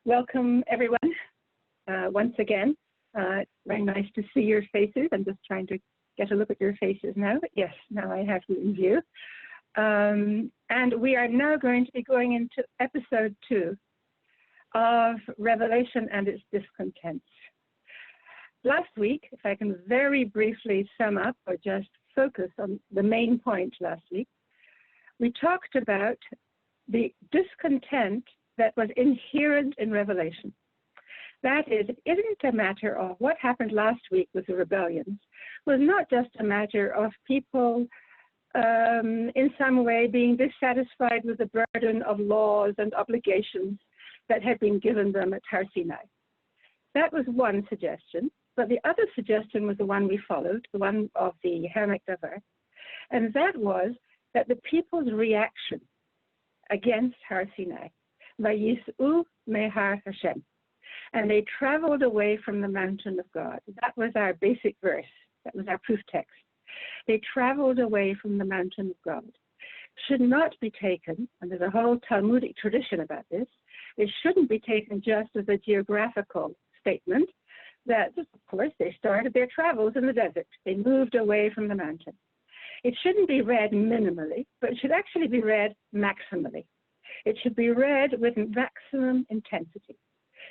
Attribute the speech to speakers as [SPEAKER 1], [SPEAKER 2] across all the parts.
[SPEAKER 1] Welcome, everyone, once again. Very nice to see your faces. I'm just trying to get a look at your faces now. Yes, now I have you in view. And we are now going to be going into episode 2 of Revelation and Its Discontents. Last week, if I can very briefly sum up or just focus on the main point last week, we talked about the discontent that was inherent in Revelation. That is, it isn't a matter of what happened last week with the rebellions. It was not just a matter of people in some way being dissatisfied with the burden of laws and obligations that had been given them at Sinai. That was one suggestion, but the other suggestion was the one we followed, the one of the Davar, and that was that the people's reaction against Sinai, Vayis'u mehar Hashem, and they traveled away from the mountain of God. That was our basic verse. That was our proof text. They traveled away from the mountain of God. Should not be taken, and there's a whole Talmudic tradition about this, it shouldn't be taken just as a geographical statement that, of course, they started their travels in the desert. They moved away from the mountain. It shouldn't be read minimally, but it should actually be read maximally. It should be read with maximum intensity,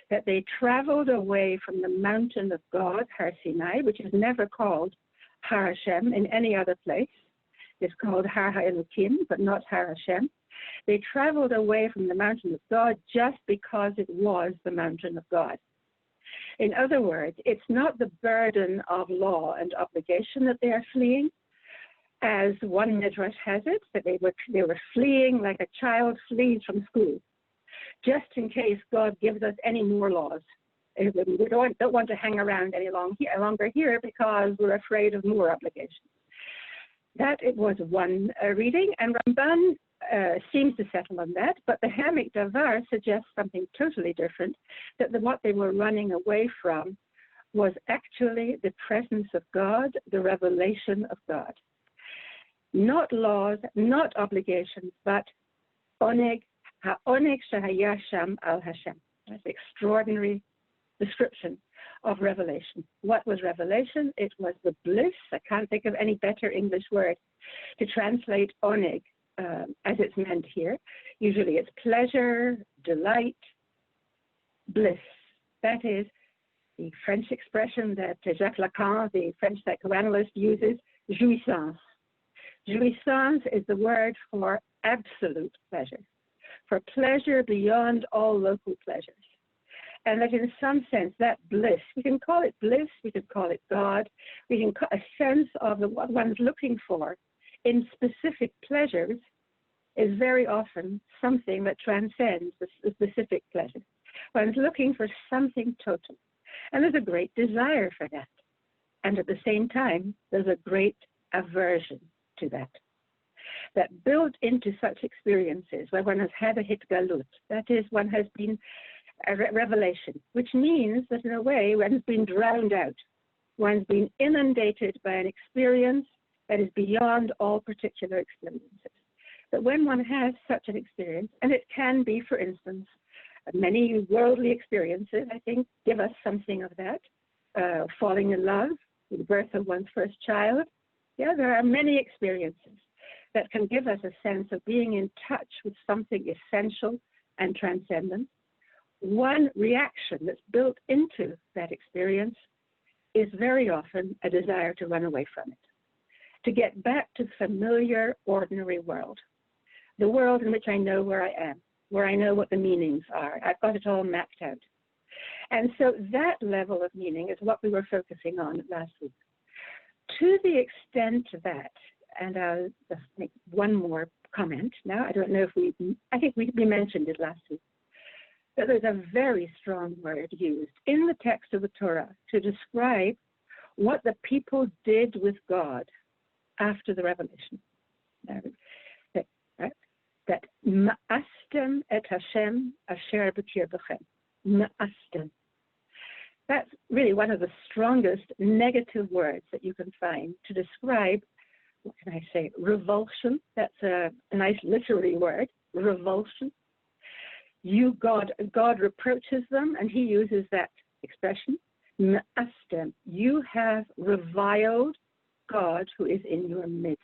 [SPEAKER 1] that they traveled away from the mountain of God, Har Sinai, which is never called Har Hashem in any other place. It's called Har HaElokim, but not Har Hashem. They traveled away from the mountain of God just because it was the mountain of God. In other words, it's not the burden of law and obligation that they are fleeing, as one Midrash has it, that they were fleeing like a child flees from school, just in case God gives us any more laws. We don't want to hang around any longer here because we're afraid of more obligations. That it was one reading, and Ramban seems to settle on that, but the Davar suggests something totally different, that what they were running away from was actually the presence of God, the revelation of God. Not laws, not obligations, but oneg shehaya sham al Hashem. That's an extraordinary description of revelation. What was revelation? It was the bliss. I can't think of any better English word to translate oneg as it's meant here. Usually it's pleasure, delight, bliss. That is the French expression that Jacques Lacan, the French psychoanalyst, uses, jouissance. Jouissance is the word for absolute pleasure, for pleasure beyond all local pleasures. And that in some sense, that bliss, we can call it bliss, we could call it God, we can call a sense of what one's looking for in specific pleasures is very often something that transcends the specific pleasure. One's looking for something total. And there's a great desire for that. And at the same time, there's a great aversion to that built into such experiences where one has had a hitgalut, that is, one has been a revelation, which means that in a way one's been drowned out, one's been inundated by an experience that is beyond all particular experiences. But when one has such an experience, and it can be, for instance, many worldly experiences, I think, give us something of that, falling in love, the birth of one's first child. Yeah, there are many experiences that can give us a sense of being in touch with something essential and transcendent. One reaction that's built into that experience is very often a desire to run away from it, to get back to the familiar, ordinary world, the world in which I know where I am, where I know what the meanings are. I've got it all mapped out. And so that level of meaning is what we were focusing on last week. To the extent that, and I'll just make one more comment now. I don't know if I think we mentioned it last week, that there's a very strong word used in the text of the Torah to describe what the people did with God after the revelation. That ma'astem et Hashem asher b'kir b'chem. Ma'astem. That's really one of the strongest negative words that you can find to describe, what can I say, revulsion. That's a nice literary word, revulsion. God reproaches them, and he uses that expression, Ma'astem, you have reviled God who is in your midst.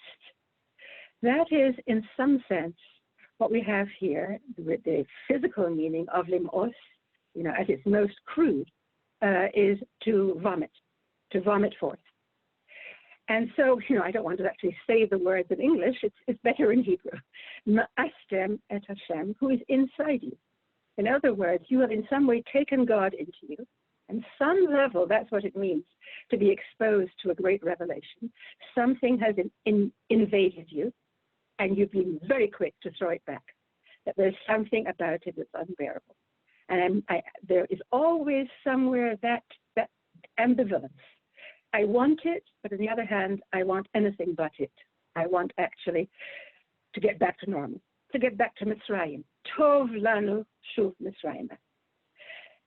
[SPEAKER 1] That is, in some sense, what we have here, the physical meaning of limos, at its most crude, is to vomit forth. And so, I don't want to actually say the words in English, it's better in Hebrew. Ma'astem et Hashem, who is inside you. In other words, you have in some way taken God into you. And some level, that's what it means to be exposed to a great revelation. Something has invaded you, and you've been very quick to throw it back. That there's something about it that's unbearable. And there is always somewhere that ambivalence. I want it, but on the other hand, I want anything but it. I want actually to get back to normal, to get back to Mitzrayim. Tov lanu shuv Mitzrayim.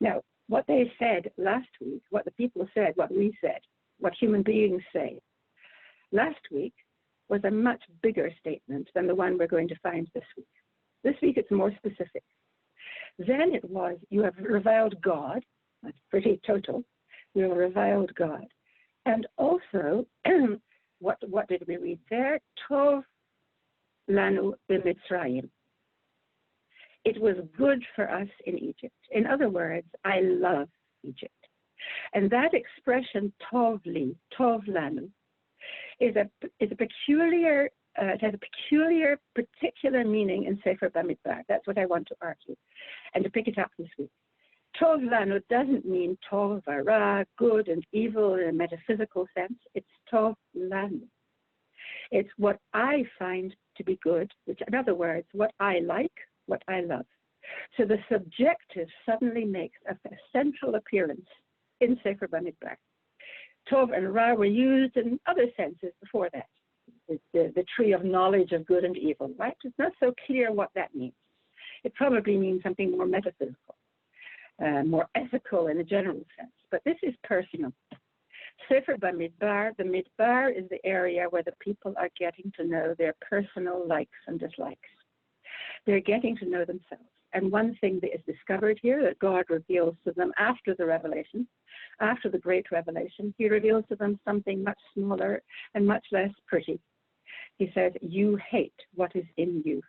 [SPEAKER 1] Now, what they said last week, what the people said, what we said, what human beings say last week was a much bigger statement than the one we're going to find this week. This week it's more specific. Then it was, you have reviled God. That's pretty total. You have reviled God. And also, what did we read there? Tov lanu b'Mitzrayim. It was good for us in Egypt. In other words, I love Egypt. And that expression, tov li, tov lanu, is a peculiar, it has a peculiar, particular meaning in Sefer Bamidbar. That's what I want to argue, and to pick it up this week. Tov lanu doesn't mean tov vara, good and evil in a metaphysical sense. It's tov lanu. It's what I find to be good, which, in other words, what I like, what I love. So the subjective suddenly makes a central appearance in Sefer Bamidbar. Tov and Ra were used in other senses before that. The tree of knowledge of good and evil, right? It's not so clear what that means. It probably means something more metaphysical, more ethical in a general sense. But this is personal. Sefer Bamidbar, the Midbar is the area where the people are getting to know their personal likes and dislikes. They're getting to know themselves. And one thing that is discovered here that God reveals to them after the revelation, after the great revelation, he reveals to them something much smaller and much less pretty. He says, you hate what is in you.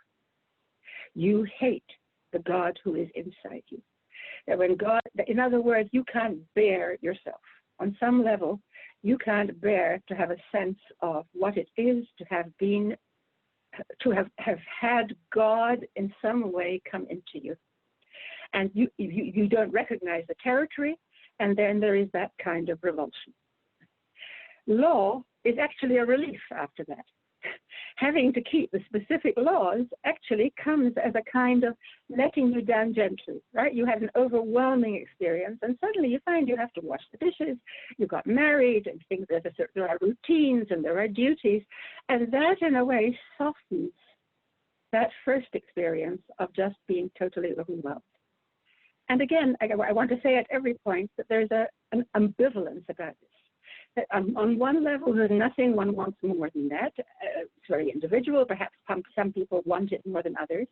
[SPEAKER 1] You hate the God who is inside you. That when God, in other words, you can't bear yourself. On some level, you can't bear to have a sense of what it is to have been, to have had God in some way come into you. And you don't recognize the territory, and then there is that kind of revulsion. Law is actually a relief after that. Having to keep the specific laws actually comes as a kind of letting you down gently, right? You had an overwhelming experience, and suddenly you find you have to wash the dishes, you got married, and things, there are routines and there are duties, and that in a way softens that first experience of just being totally overwhelmed. And again, I want to say at every point that there's an ambivalence about this. That on one level, there's nothing one wants more than that. It's very individual. Perhaps some people want it more than others.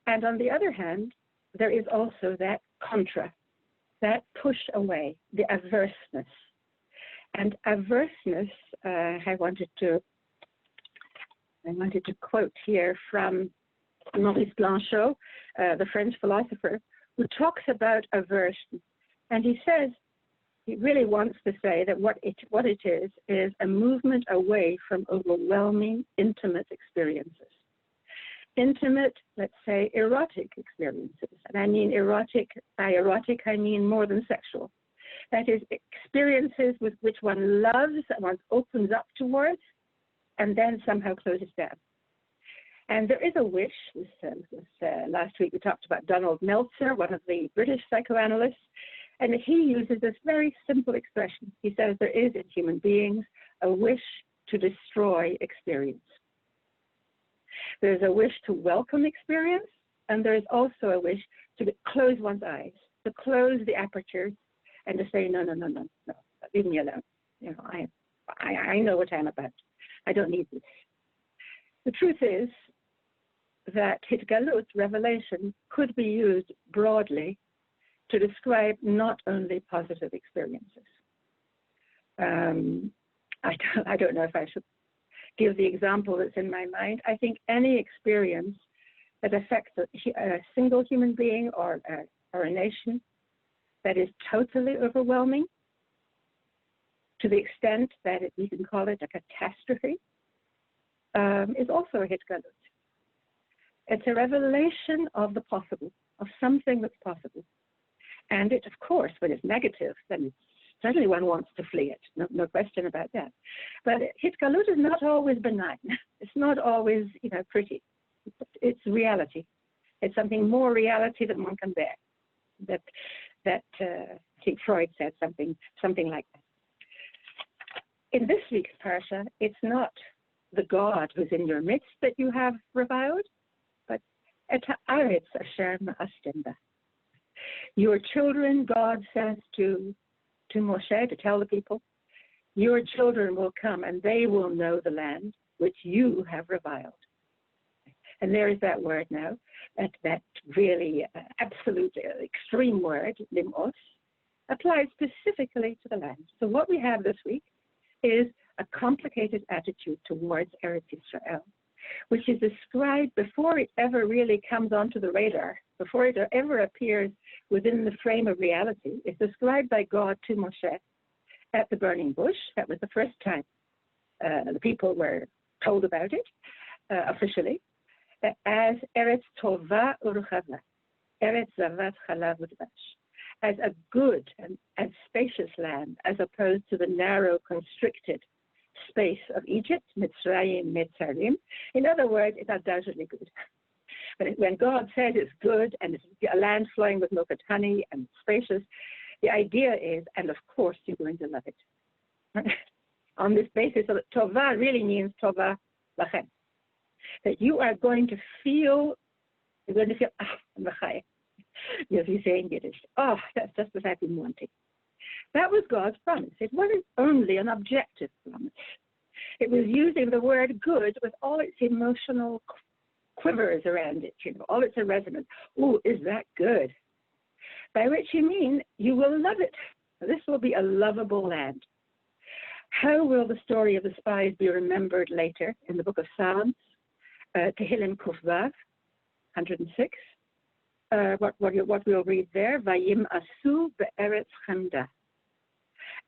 [SPEAKER 1] And on the other hand, there is also that contra, that push away, the averseness. And averseness, I wanted to quote here from Maurice Blanchot, the French philosopher, who talks about aversion. And he says, he really wants to say that what it is a movement away from overwhelming, intimate experiences. Intimate, let's say, erotic experiences. And I mean erotic, by erotic I mean more than sexual. That is, experiences with which one loves, one opens up towards, and then somehow closes down. And there is a wish, last week we talked about Donald Meltzer, one of the British psychoanalysts, and he uses this very simple expression. He says there is in human beings a wish to destroy experience. There's a wish to welcome experience, and there is also a wish to close one's eyes, to close the apertures, and to say, no, leave me alone. You know, I know what I'm about. I don't need this. The truth is, that Hitgalut, revelation, could be used broadly to describe not only positive experiences. I don't know if I should give the example that's in my mind. I think any experience that affects a single human being or a nation that is totally overwhelming to the extent that we can call it a catastrophe is also a Hitgalut. It's a revelation of the possible, of something that's possible. And it, of course, when it's negative, then certainly one wants to flee it, no question about that. But Hitgalut is not always benign. It's not always, pretty. It's reality. It's something more reality than one can bear. That I think Freud said something like that. In this week's parsha, it's not the God who's in your midst that you have reviled, but et haaretz asher ma'astem ba. Your children, God says to Moshe, to tell the people, your children will come and they will know the land which you have reviled. And there is that word now, that really absolute extreme word, limos, applies specifically to the land. So what we have this week is a complicated attitude towards Eretz Israel, which is described before it ever really comes onto the radar, before it ever appears within the frame of reality. It's described by God to Moshe at the burning bush. That was the first time the people were told about it officially, as Eretz Tova Uruchava, Eretz Zavat Chalav Udvash, as a good and spacious land, as opposed to the narrow, constricted space of Egypt, Mitzrayim, Mitzarim. In other words, it's undoubtedly good. But when God says it's good and it's a land flowing with milk and honey and spacious, the idea is, and of course you're going to love it. On this basis, so Tova really means Tova Lachem. That you are going to feel, as we say in Yiddish, that's just what I've been wanting. That was God's promise. It wasn't only an objective promise. It was using the word good with all its emotional quivers around it, all its resonance. Oh, is that good? By which you mean you will love it. This will be a lovable land. How will the story of the spies be remembered later in the book of Psalms? Tehillim Kuf Vav, 106. What we'll read there, Vayim Asu Be'eretz Chemda.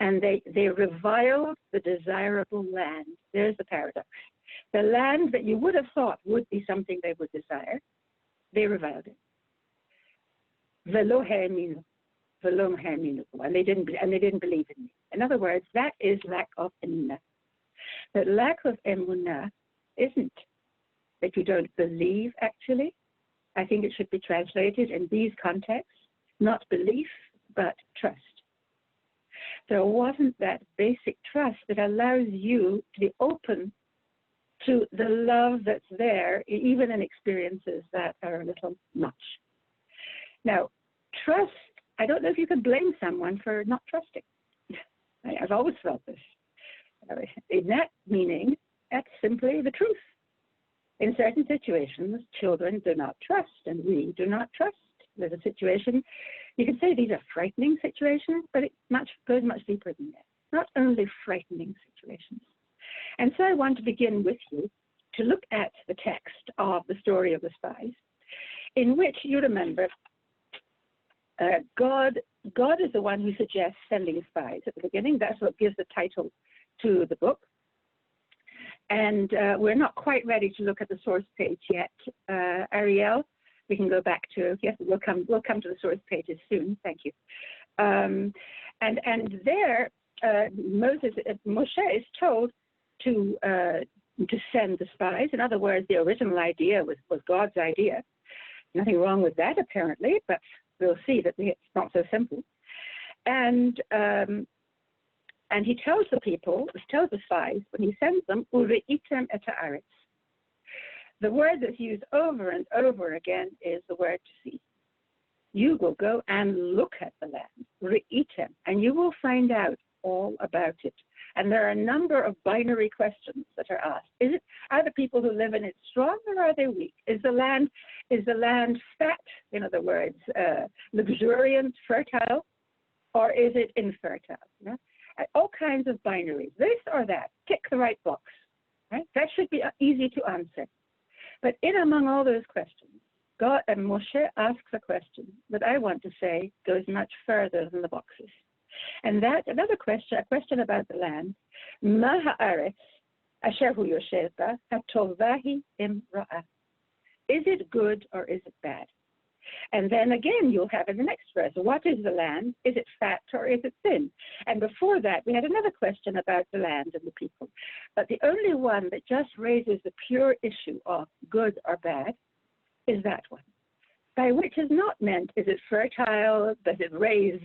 [SPEAKER 1] And they reviled the desirable land. There's the paradox. The land that you would have thought would be something they would desire, they reviled it. Velo ha'eminu, and they didn't believe in me. In other words, that is lack of emunah. The lack of emunah isn't that you don't believe, actually. I think it should be translated in these contexts, not belief, but trust. There wasn't that basic trust that allows you to be open to the love that's there, even in experiences that are a little much. Now, trust, I don't know if you can blame someone for not trusting. I've always felt this. In that meaning, that's simply the truth. In certain situations, children do not trust, and we do not trust. There's a situation, you can say these are frightening situations, but it goes much deeper than that. Not only frightening situations. And so I want to begin with you to look at the text of the story of the spies, in which you remember God is the one who suggests sending spies at the beginning. That's what gives the title to the book. And we're not quite ready to look at the source page yet. Ariel, we can go back to, yes, we'll come to the source pages soon. Thank you. And there, Moshe is told to send the spies. In other words, the original idea was God's idea. Nothing wrong with that, apparently, but we'll see that it's not so simple. And he tells the people, tells the spies, when he sends them, Ureitem et haaretz. The word that's used over and over again is the word to see. You will go and look at the land, Ureitem, and you will find out all about it. And there are a number of binary questions that are asked. Are the people who live in it strong or are they weak? Is the land fat, in other words, luxuriant, fertile, or is it infertile? Yeah? All kinds of binaries, this or that, tick the right box. Right? That should be easy to answer. But in among all those questions, God and Moshe asks a question that I want to say goes much further than the boxes. And that's another question, a question about the land. Ma ha'aretz asher hu yoshev ba hatovahi im ra'ah. Is it good or is it bad? And then again, you'll have in the next verse, what is the land? Is it fat or is it thin? And before that, we had another question about the land and the people. But the only one that just raises the pure issue of good or bad is that one. By which is not meant, is it fertile? Does it raise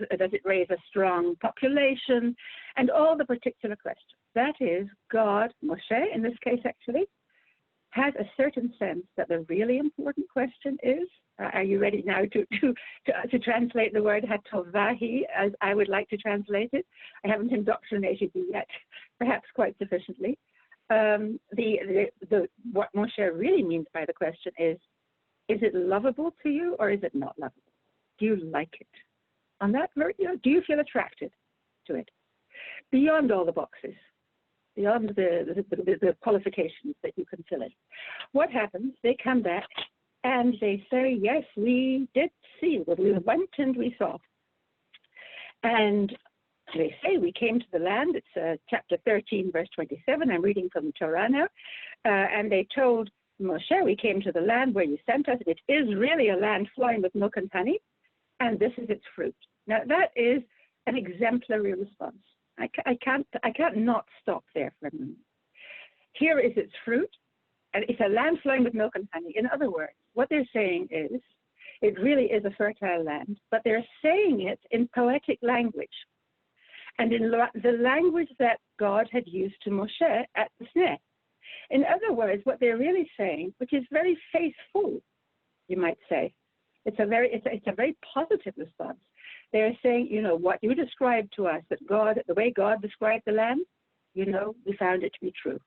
[SPEAKER 1] a strong population? And all the particular questions. That is, God, Moshe, in this case actually, has a certain sense that the really important question is, are you ready now to translate the word hatovahi as I would like to translate it? I haven't indoctrinated you yet, perhaps quite sufficiently. What Moshe really means by the question is it lovable to you or is it not lovable? Do you like it? On that, do you feel attracted to it? Beyond all the boxes, beyond the qualifications that you can fill in. What happens? They come back and they say, yes, we did see, we went and we saw. And they say, we came to the land, it's chapter 13, verse 27, I'm reading from the Torah now, and they told Moshe, we came to the land where you sent us, it is really a land flowing with milk and honey, and this is its fruit. Now that is an exemplary response. I can't not stop there for a moment. Here is its fruit, and it's a land flowing with milk and honey. In other words, what they're saying is, it really is a fertile land, but they're saying it in poetic language, and in the language that God had used to Moshe at the Sinai. In other words, what they're really saying, which is very faithful, you might say, it's a very positive response. They're saying, what you described to us, that God, the way God described the land, we found it to be true.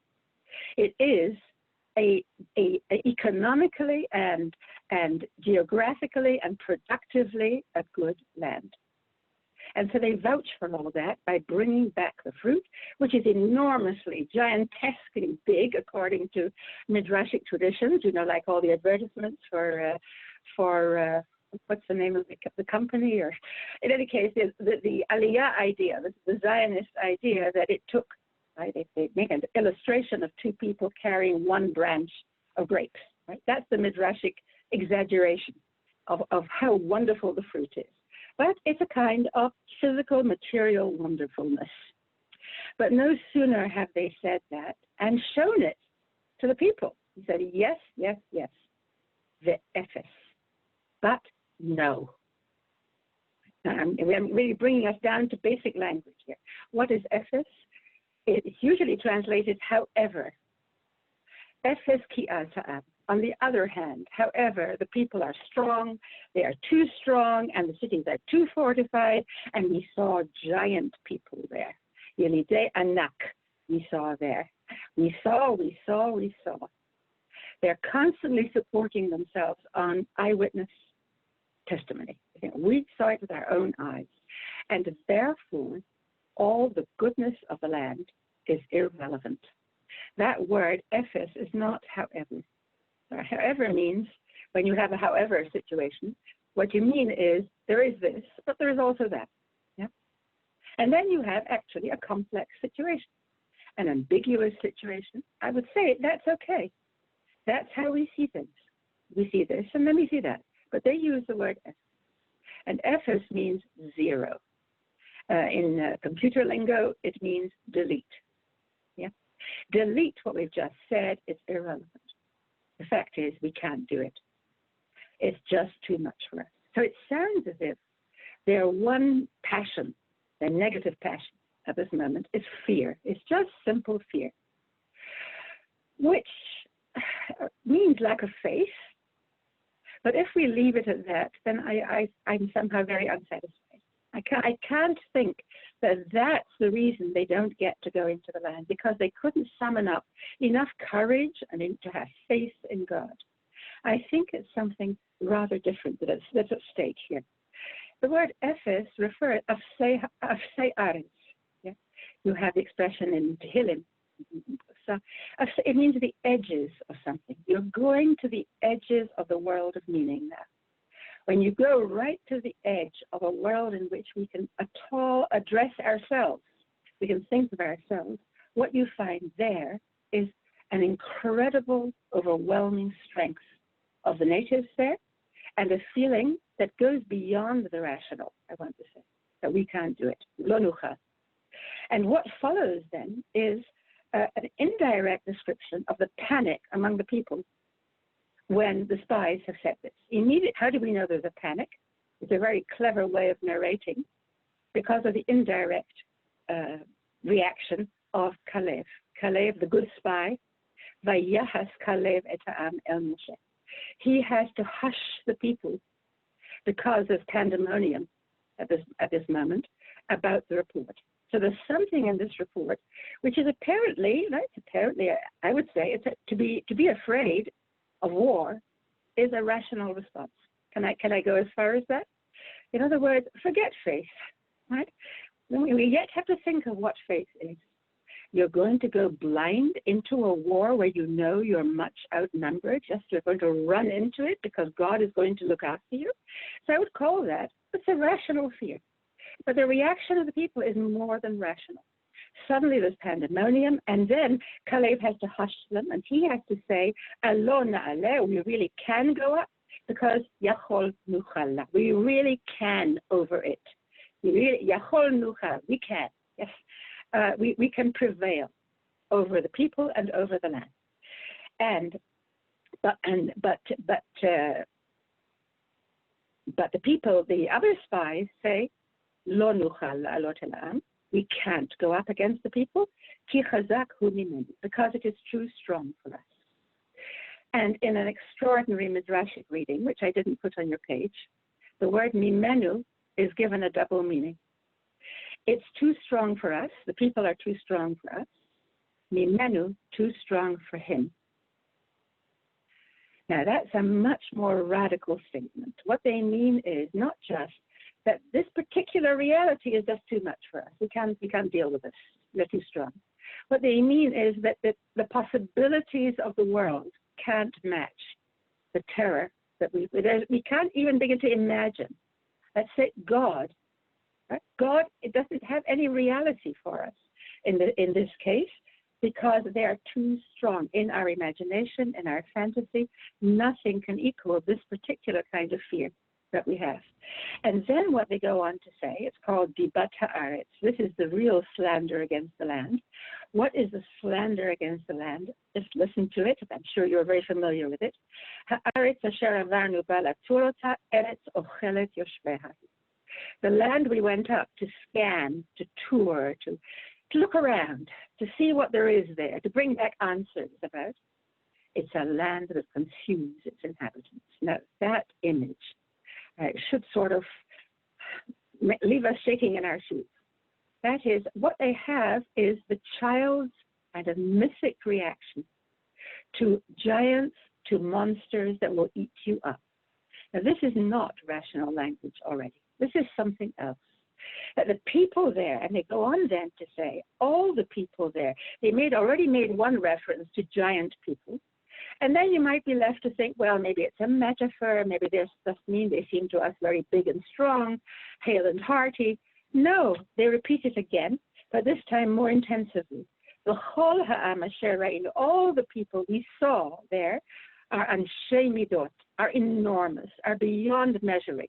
[SPEAKER 1] It is a economically and geographically and productively a good land. And so they vouch for all that by bringing back the fruit, which is enormously, gigantesquely big, according to Midrashic traditions, like all the advertisements for what's the name of the company? Or in any case, the Aliyah idea, the Zionist idea that it took, right? They make an illustration of two people carrying one branch of grapes, right? That's the Midrashic exaggeration of how wonderful the fruit is. But it's a kind of physical, material wonderfulness. But no sooner have they said that and shown it to the people. He said, yes, yes, yes, the Ephes, but no. We're really bringing us down to basic language here. What is Ephes? It's usually translated however. Ephes ki al ta'am. On the other hand, however, the people are strong, they are too strong, and the cities are too fortified, and we saw giant people there. Yelidei anak, we saw there. We saw. They're constantly supporting themselves on eyewitness testimony. We saw it with our own eyes. And therefore, all the goodness of the land is irrelevant. That word, Ephes, is not however. However means, when you have a however situation, what you mean is, there is this, but there is also that. Yeah? And then you have actually a complex situation, an ambiguous situation. I would say that's okay. That's how we see things. We see this, and then we see that. But they use the word Ephes. And Ephes means zero. In computer lingo, it means delete. Yeah? Delete what we've just said is irrelevant. The fact is, we can't do it. It's just too much for us. So it sounds as if their one passion, their negative passion at this moment, is fear. It's just simple fear, which means lack of faith. But if we leave it at that, then I'm somehow very unsatisfied. I can't think that that's the reason they don't get to go into the land, because they couldn't summon up enough courage and to have faith in God. I think it's something rather different that's at stake here. The word Ephes refers to Afsei. Yeah? You have the expression in Tehillim. So it means the edges of something. You're going to the edges of the world of meaning now. When you go right to the edge of a world in which we can at all address ourselves, we can think of ourselves, what you find there is an incredible, overwhelming strength of the natives there, and a feeling that goes beyond the rational, I want to say, that we can't do it. Lo nuchal. And what follows then is an indirect description of the panic among the people when the spies have said this. How do we know there's a panic? It's a very clever way of narrating because of the indirect reaction of Kalev. Kalev, the good spy, Vayahas Kalev et ha'am el Moshe. He has to hush the people because of pandemonium at this moment about the report. So there's something in this report which is apparently, I would say, to be afraid of war is a rational response. Can I go as far as that? In other words, forget faith, right? We yet have to think of what faith is. You're going to go blind into a war where you know you're much outnumbered, just you're going to run into it because God is going to look after you. So I would call that, it's a rational fear. But the reaction of the people is more than rational. Suddenly there's pandemonium, and then Kalev has to hush them, and he has to say, Alo na'aleh, we really can go up, because Yachol nuchal, we really can over it. Yachol nuchal, we can, yes. We can prevail over the people and over the land. But the people, the other spies say, Lo nuchal alot el ha'am, we can't go up against the people, ki chazak hu mimenu, because it is too strong for us. And in an extraordinary Midrashic reading, which I didn't put on your page, the word mimenu is given a double meaning. It's too strong for us, the people are too strong for us, mimenu, too strong for him. Now that's a much more radical statement. What they mean is not just that this particular reality is just too much for us. We can't deal with this. They're too strong. What they mean is that the possibilities of the world can't match the terror that we can't even begin to imagine. Let's say God, right? God, it doesn't have any reality for us in this case, because they are too strong in our imagination, in our fantasy. Nothing can equal this particular kind of fear that we have. And then what they go on to say, it's called Dibat Haaretz. This is the real slander against the land. What is the slander against the land? Just listen to it. I'm sure you're very familiar with it. Haaretz asher avarnu ba laturota eretz ochelet yoshveha. The land we went up to scan, to tour, to look around, to see what there is there, to bring back answers about. It's a land that consumes its inhabitants. Now, that image should sort of leave us shaking in our shoes. That is, what they have is the child's kind of mythic reaction to giants, to monsters that will eat you up. Now, this is not rational language already. This is something else. The people there, and they go on then to say, all the people there, they already made one reference to giant people. And then you might be left to think, well, maybe it's a metaphor, maybe they just mean they seem to us very big and strong, hale and hearty. No, they repeat it again, but this time more intensively. The whole ha'am asher ra'inu, all the people we saw there are anshei midot, are enormous, are beyond measuring,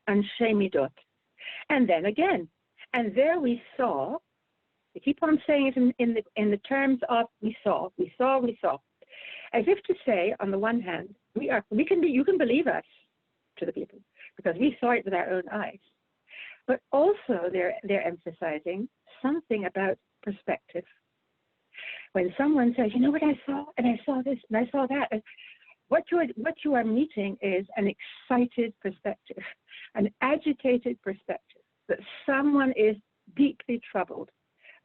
[SPEAKER 1] anshei midot. And then again, and there we saw, they keep on saying it in the terms of we saw. As if to say, on the one hand, you can believe us to the people because we saw it with our own eyes. But also they're emphasizing something about perspective. When someone says, you know what I saw, and I saw this, and I saw that, and what you are meeting is an excited perspective, an agitated perspective. that someone is deeply troubled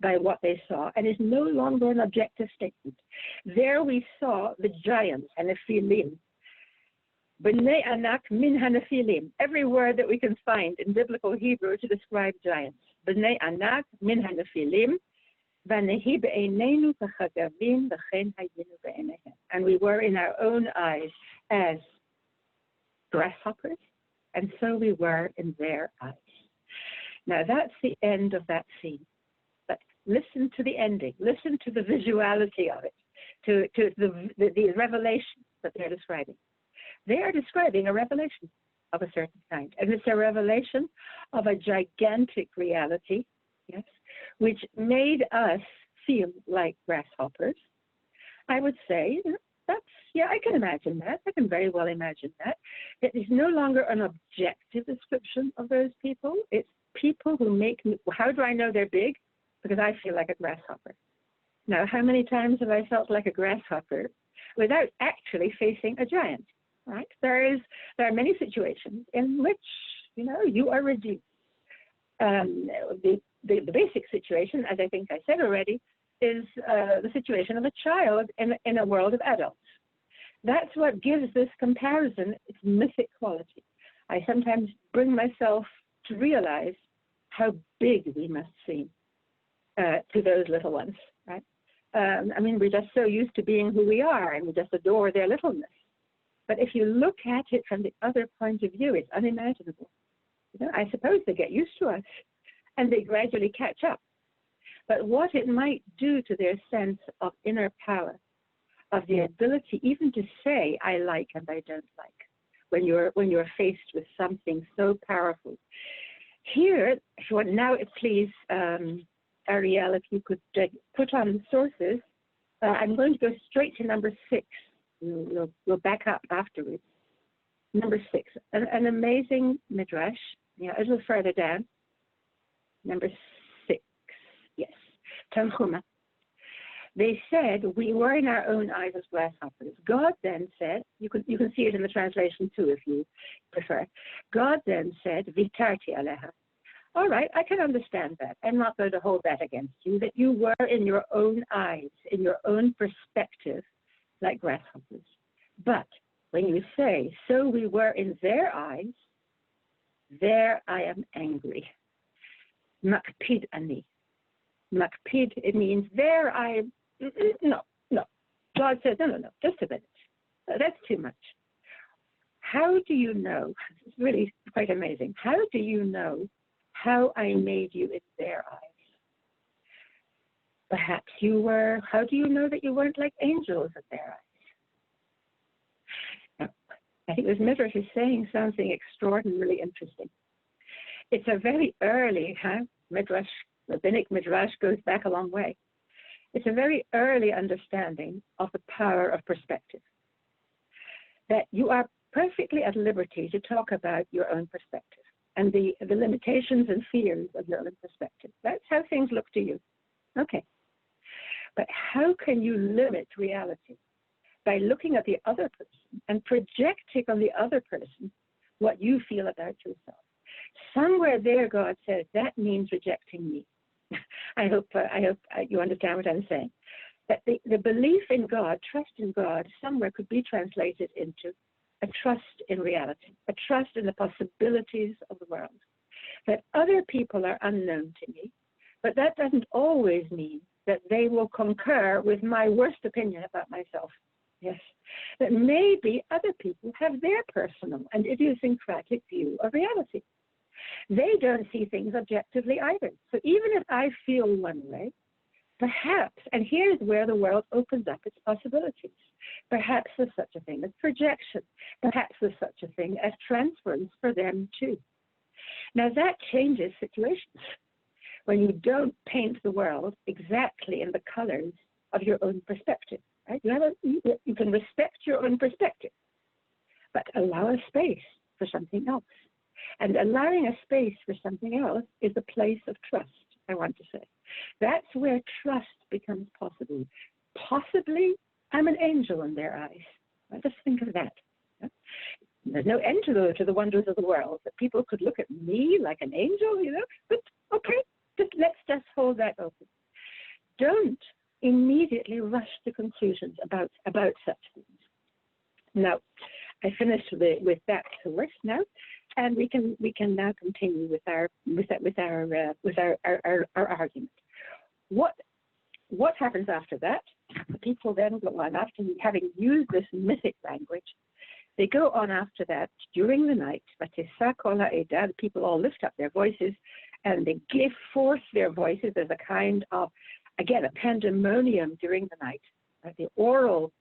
[SPEAKER 1] by what they saw and is no longer an objective statement. There we saw the giants, Nephilim, B'nai Anak min HaNephilim, every word that we can find in biblical Hebrew to describe giants. B'nai Anak min HaNephilim, v'nehi be'einenu k'chagavim v'chen hayinu be'eineihem. And we were in our own eyes as grasshoppers, and so we were in their eyes. Now that's the end of that scene. But listen to the ending. Listen to the visuality of it, to the revelation that they're describing. They are describing a revelation of a certain kind. And it's a revelation of a gigantic reality, yes, which made us feel like grasshoppers. I would say, I can imagine that. I can very well imagine that. It is no longer an objective description of those people. It's people who make me, how do I know they're big? Because I feel like a grasshopper. Now, how many times have I felt like a grasshopper without actually facing a giant? Right? There are many situations in which, you are reduced. The basic situation, as I think I said already, is the situation of a child in a world of adults. That's what gives this comparison its mythic quality. I sometimes bring myself to realize how big we must seem to those little ones, right? We're just so used to being who we are, and we just adore their littleness. But if you look at it from the other point of view, it's unimaginable. I suppose they get used to us, and they gradually catch up. But what it might do to their sense of inner power, of the ability even to say, I like and I don't like, when you're faced with something so powerful. Here, now please, Ariel, if you could put on the sources, I'm going to go straight to number 6. We'll back up afterwards. Number 6, an amazing Midrash, a little further down. Number 6, yes, Tanchuma. They said, we were in our own eyes as grasshoppers. God then said, you can see it in the translation too if you prefer. God then said, Vitarti aleha. All right, I can understand that. I'm not going to hold that against you, that you were in your own eyes, in your own perspective, like grasshoppers. But when you say, so we were in their eyes, there I am angry. Makpid ani. Makpid, it means there I, no. God says, no, just a minute. That's too much. How do you know, it's really quite amazing, how do you know how I made you in their eyes? Perhaps how do you know that you weren't like angels in their eyes? Now, I think this Midrash is saying something extraordinarily interesting. It's a very early Midrash, rabbinic Midrash goes back a long way. It's a very early understanding of the power of perspective. That you are perfectly at liberty to talk about your own perspective and the limitations and fears of your own perspective. That's how things look to you. Okay. But how can you limit reality? By looking at the other person and projecting on the other person what you feel about yourself. Somewhere there, God says, that means rejecting me. I hope you understand what I'm saying. That the belief in God, trust in God, somewhere could be translated into a trust in reality, a trust in the possibilities of the world. That other people are unknown to me, but that doesn't always mean that they will concur with my worst opinion about myself. Yes. That maybe other people have their personal and idiosyncratic view of reality. They don't see things objectively either. So even if I feel one way, perhaps, and here's where the world opens up its possibilities. Perhaps there's such a thing as projection. Perhaps there's such a thing as transference for them too. Now that changes situations. When you don't paint the world exactly in the colors of your own perspective, right? You can respect your own perspective, but allow a space for something else. And allowing a space for something else is a place of trust, I want to say. That's where trust becomes possible. Possibly, I'm an angel in their eyes. Just think of that. There's no end to the wonders of the world. That people could look at me like an angel, but okay, let's just hold that open. Don't immediately rush to conclusions about such things. Now, I finished with that source now, and we can now continue with our argument. What happens after that? The people then go on, after having used this mythic language, they go on after that during the night. The people all lift up their voices, and they give forth their voices as a kind of, again, a pandemonium during the night. The oral,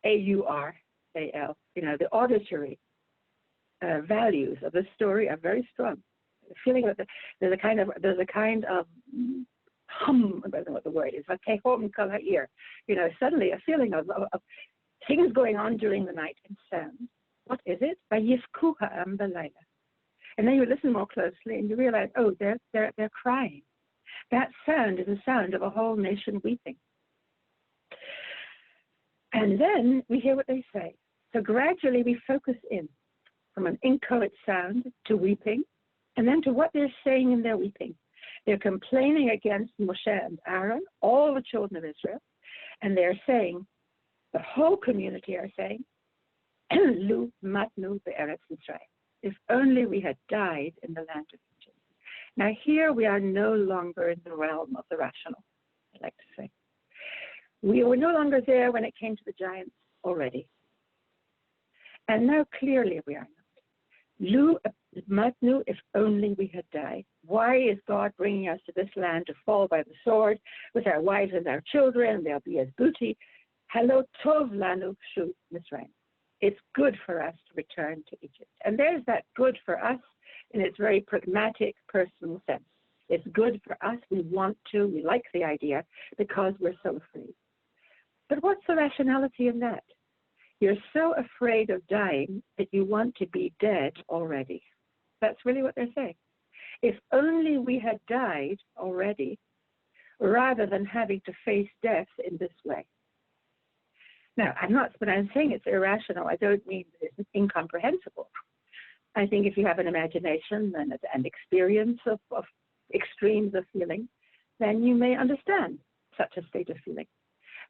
[SPEAKER 1] A-U-R-A-L, the auditory values of the story are very strong. The feeling that there's a kind of hum, I don't know what the word is, suddenly a feeling of things going on during the night in sound. What is it? And then you listen more closely and you realize, oh, they're crying. That sound is the sound of a whole nation weeping. And then we hear what they say. So gradually we focus in from an inchoate sound to weeping, and then to what they're saying in their weeping. They're complaining against Moshe and Aaron, all the children of Israel, and they're saying, the whole community are saying, Lu matnu be'eretz Mitzrayim. If only we had died in the land of Egypt. Now here we are no longer in the realm of the rational, I like to say. We were no longer there when it came to the giants already. And now clearly we are not. Lu matnu, if only we had died. Why is God bringing us to this land to fall by the sword with our wives and our children? They'll be as booty. Halo tov lanu shu Mitzrayim. It's good for us to return to Egypt. And there's that good for us in its very pragmatic, personal sense. It's good for us. We want to. We like the idea because we're so afraid. But what's the rationality in that? You're so afraid of dying that you want to be dead already. That's really what they're saying. If only we had died already, rather than having to face death in this way. Now, when I'm saying it's irrational, I don't mean that it's incomprehensible. I think if you have an imagination and an experience of extremes of feeling, then you may understand such a state of feeling.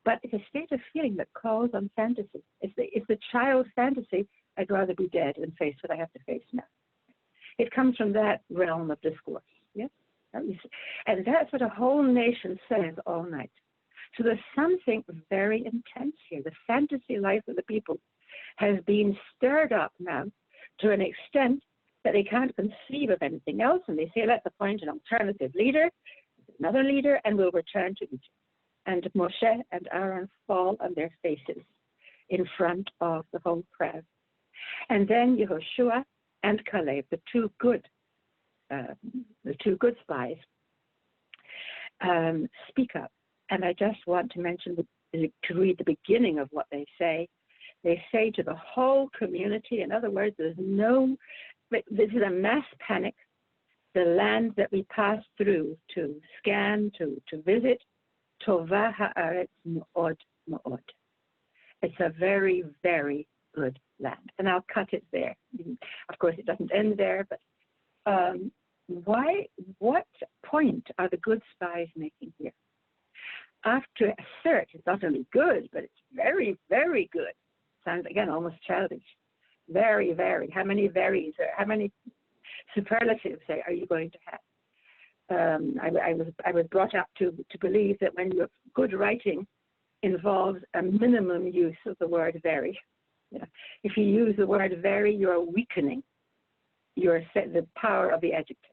[SPEAKER 1] But it's a state of feeling that calls on fantasy. It's the child fantasy, I'd rather be dead than face what I have to face now. It comes from that realm of discourse, yes? And that's what a whole nation says all night. So there's something very intense here. The fantasy life of the people has been stirred up now to an extent that they can't conceive of anything else, and they say, let's appoint an alternative leader, another leader, and we'll return to Egypt. And Moshe and Aaron fall on their faces in front of the whole crowd. And then Yehoshua and Caleb, the two good spies, speak up. And I just want to mention, to read the beginning of what they say. They say to the whole community, in other words, this is a mass panic. The land that we pass through to scan, to visit, Tova ha'aretz me'od me'od. It's a very, very good land. And I'll cut it there. Of course, it doesn't end there, but what point are the good spies making here? After assert, it's not only good, but it's very, very good. Sounds, again, almost childish. Very, very. How many veries, or how many superlatives are you going to have? I was brought up to believe that when your good writing involves a minimum use of the word very. If you use the word very, you're weakening the power of the adjective.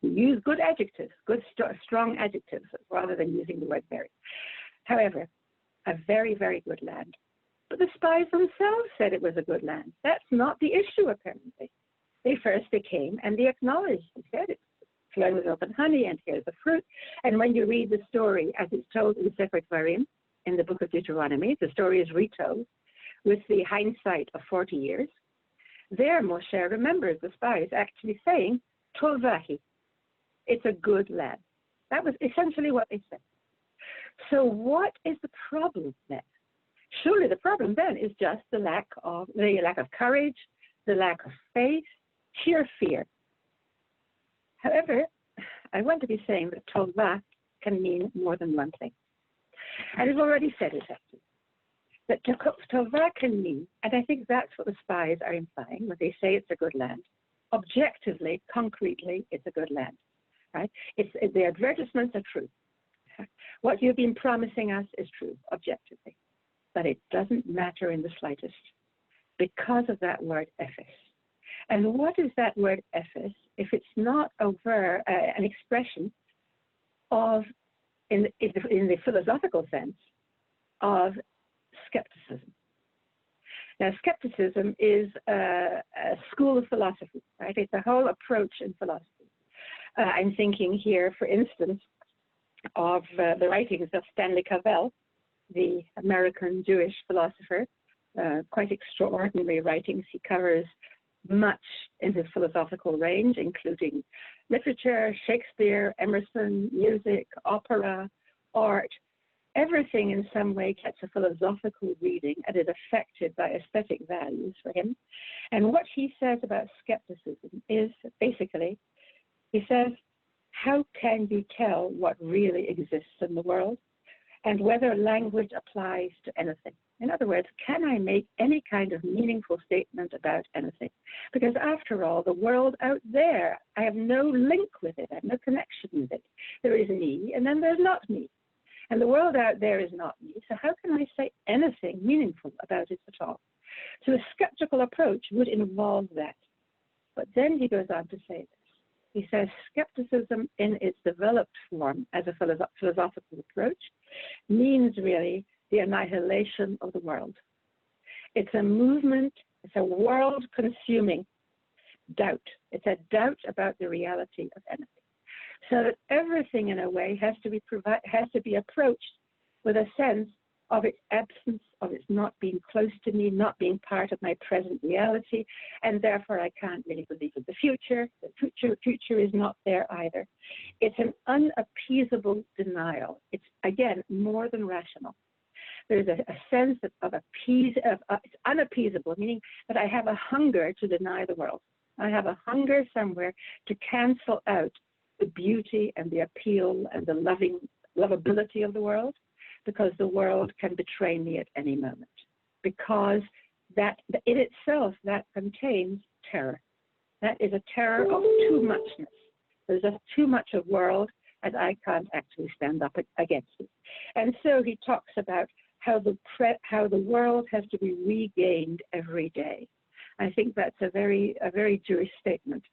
[SPEAKER 1] Use good adjectives, good strong adjectives, rather than using the word very. However, a very, very good land. But the spies themselves said it was a good land. That's not the issue, apparently. They came and they acknowledged. They said it's flowing with milk and honey, and here's the fruit. And when you read the story as it's told in Sefer Dvarim, in the book of Deuteronomy, the story is retold with the hindsight of 40 years. There, Moshe remembers the spies actually saying, Tovahi. It's a good land. That was essentially what they said. So what is the problem then? Surely the problem then is just the lack of courage, the lack of faith, sheer fear. However, I want to be saying that tovah can mean more than one thing. And I've already said it actually. That tovah can mean, and I think that's what the spies are implying when they say it's a good land. Objectively, concretely, it's a good land. Right? The advertisements are true. What you've been promising us is true, objectively. But it doesn't matter in the slightest because of that word ephes. And what is that word ephes if it's not over an expression of, in the philosophical sense, of skepticism? Now, skepticism is a school of philosophy, right? It's a whole approach in philosophy. I'm thinking here, for instance, of the writings of Stanley Cavell, the American Jewish philosopher, quite extraordinary writings. He covers much in his philosophical range, including literature, Shakespeare, Emerson, music, opera, art. Everything in some way gets a philosophical reading and is affected by aesthetic values for him. And what he says about skepticism is basically, he says, how can you tell what really exists in the world and whether language applies to anything? In other words, can I make any kind of meaningful statement about anything? Because after all, the world out there, I have no link with it. I have no connection with it. There is me, and then there's not me. And the world out there is not me. So how can I say anything meaningful about it at all? So a skeptical approach would involve that. But then he goes on to say this. He says skepticism in its developed form as a philosophical approach means really the annihilation of the world. It's a movement, it's a world-consuming doubt. It's a doubt about the reality of anything. So that everything in a way has to be approached with a sense of its absence, of its not being close to me, not being part of my present reality, and therefore I can't really believe in the future. The future is not there either. It's an unappeasable denial. It's, again, more than rational. There's a sense of it's unappeasable, meaning that I have a hunger to deny the world. I have a hunger somewhere to cancel out the beauty and the appeal and the lovability of the world, because the world can betray me at any moment. Because that in itself, that contains terror. That is a terror of too muchness. There's just too much of world, and I can't actually stand up against it. And so he talks about how the world has to be regained every day. I think that's a very Jewish statement.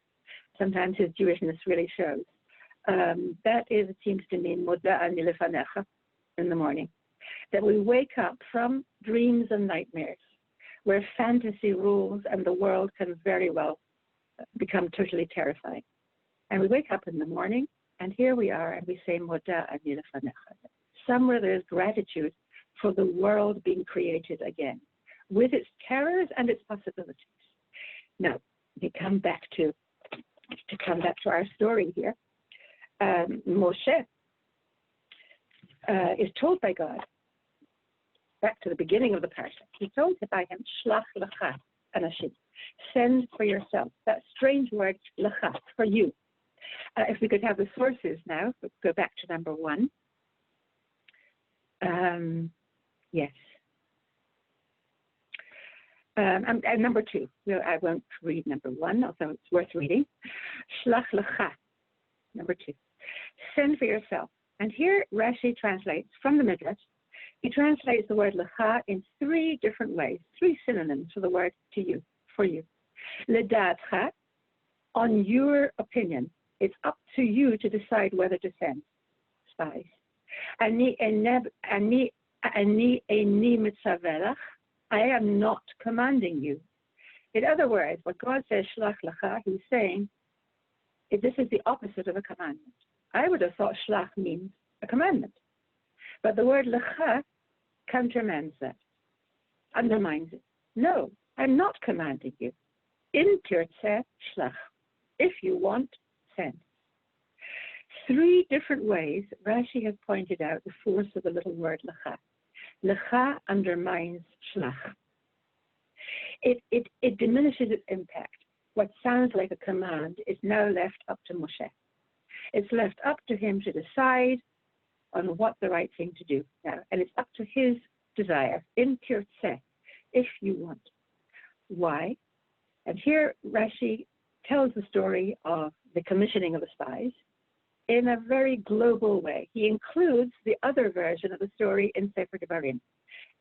[SPEAKER 1] Sometimes his Jewishness really shows. That is, it seems to mean moda ani lefanecha, in the morning, that we wake up from dreams and nightmares where fantasy rules and the world can very well become totally terrifying. And we wake up in the morning, and here we are, and we say moda ani lefanecha. Somewhere there's gratitude for the world being created again, with its terrors and its possibilities. Now, we come back to our story here. Moshe is told by God, back to the beginning of the Parashat, he's told by him, Shlach lecha anashim, send for yourself. That strange word, lecha, for you. If we could have the sources now, let's go back to number 1. Yes. And number 2. I won't read number 1, although it's worth reading. Shlach lecha, number 2. Send for yourself. And here Rashi translates from the Midrash. He translates the word lecha in 3 different ways, 3 synonyms for the word to you, for you. Ledatcha, on your opinion. It's up to you to decide whether to send spies. Ani eni mitzavelach, I am not commanding you. In other words, what God says, shlach lecha, he's saying, this is the opposite of a commandment. I would have thought shlach means a commandment. But the word lecha countermands that, undermines it. No, I'm not commanding you. In tirtzeh shlach. If you want, send. 3 different ways Rashi has pointed out the force of the little word lecha. Lecha undermines shlach. It diminishes its impact. What sounds like a command is now left up to Moshe. It's left up to him to decide on what the right thing to do now. And it's up to his desire, in tirtzeh, if you want. Why? And here Rashi tells the story of the commissioning of the spies in a very global way. He includes the other version of the story in Sefer Devarim,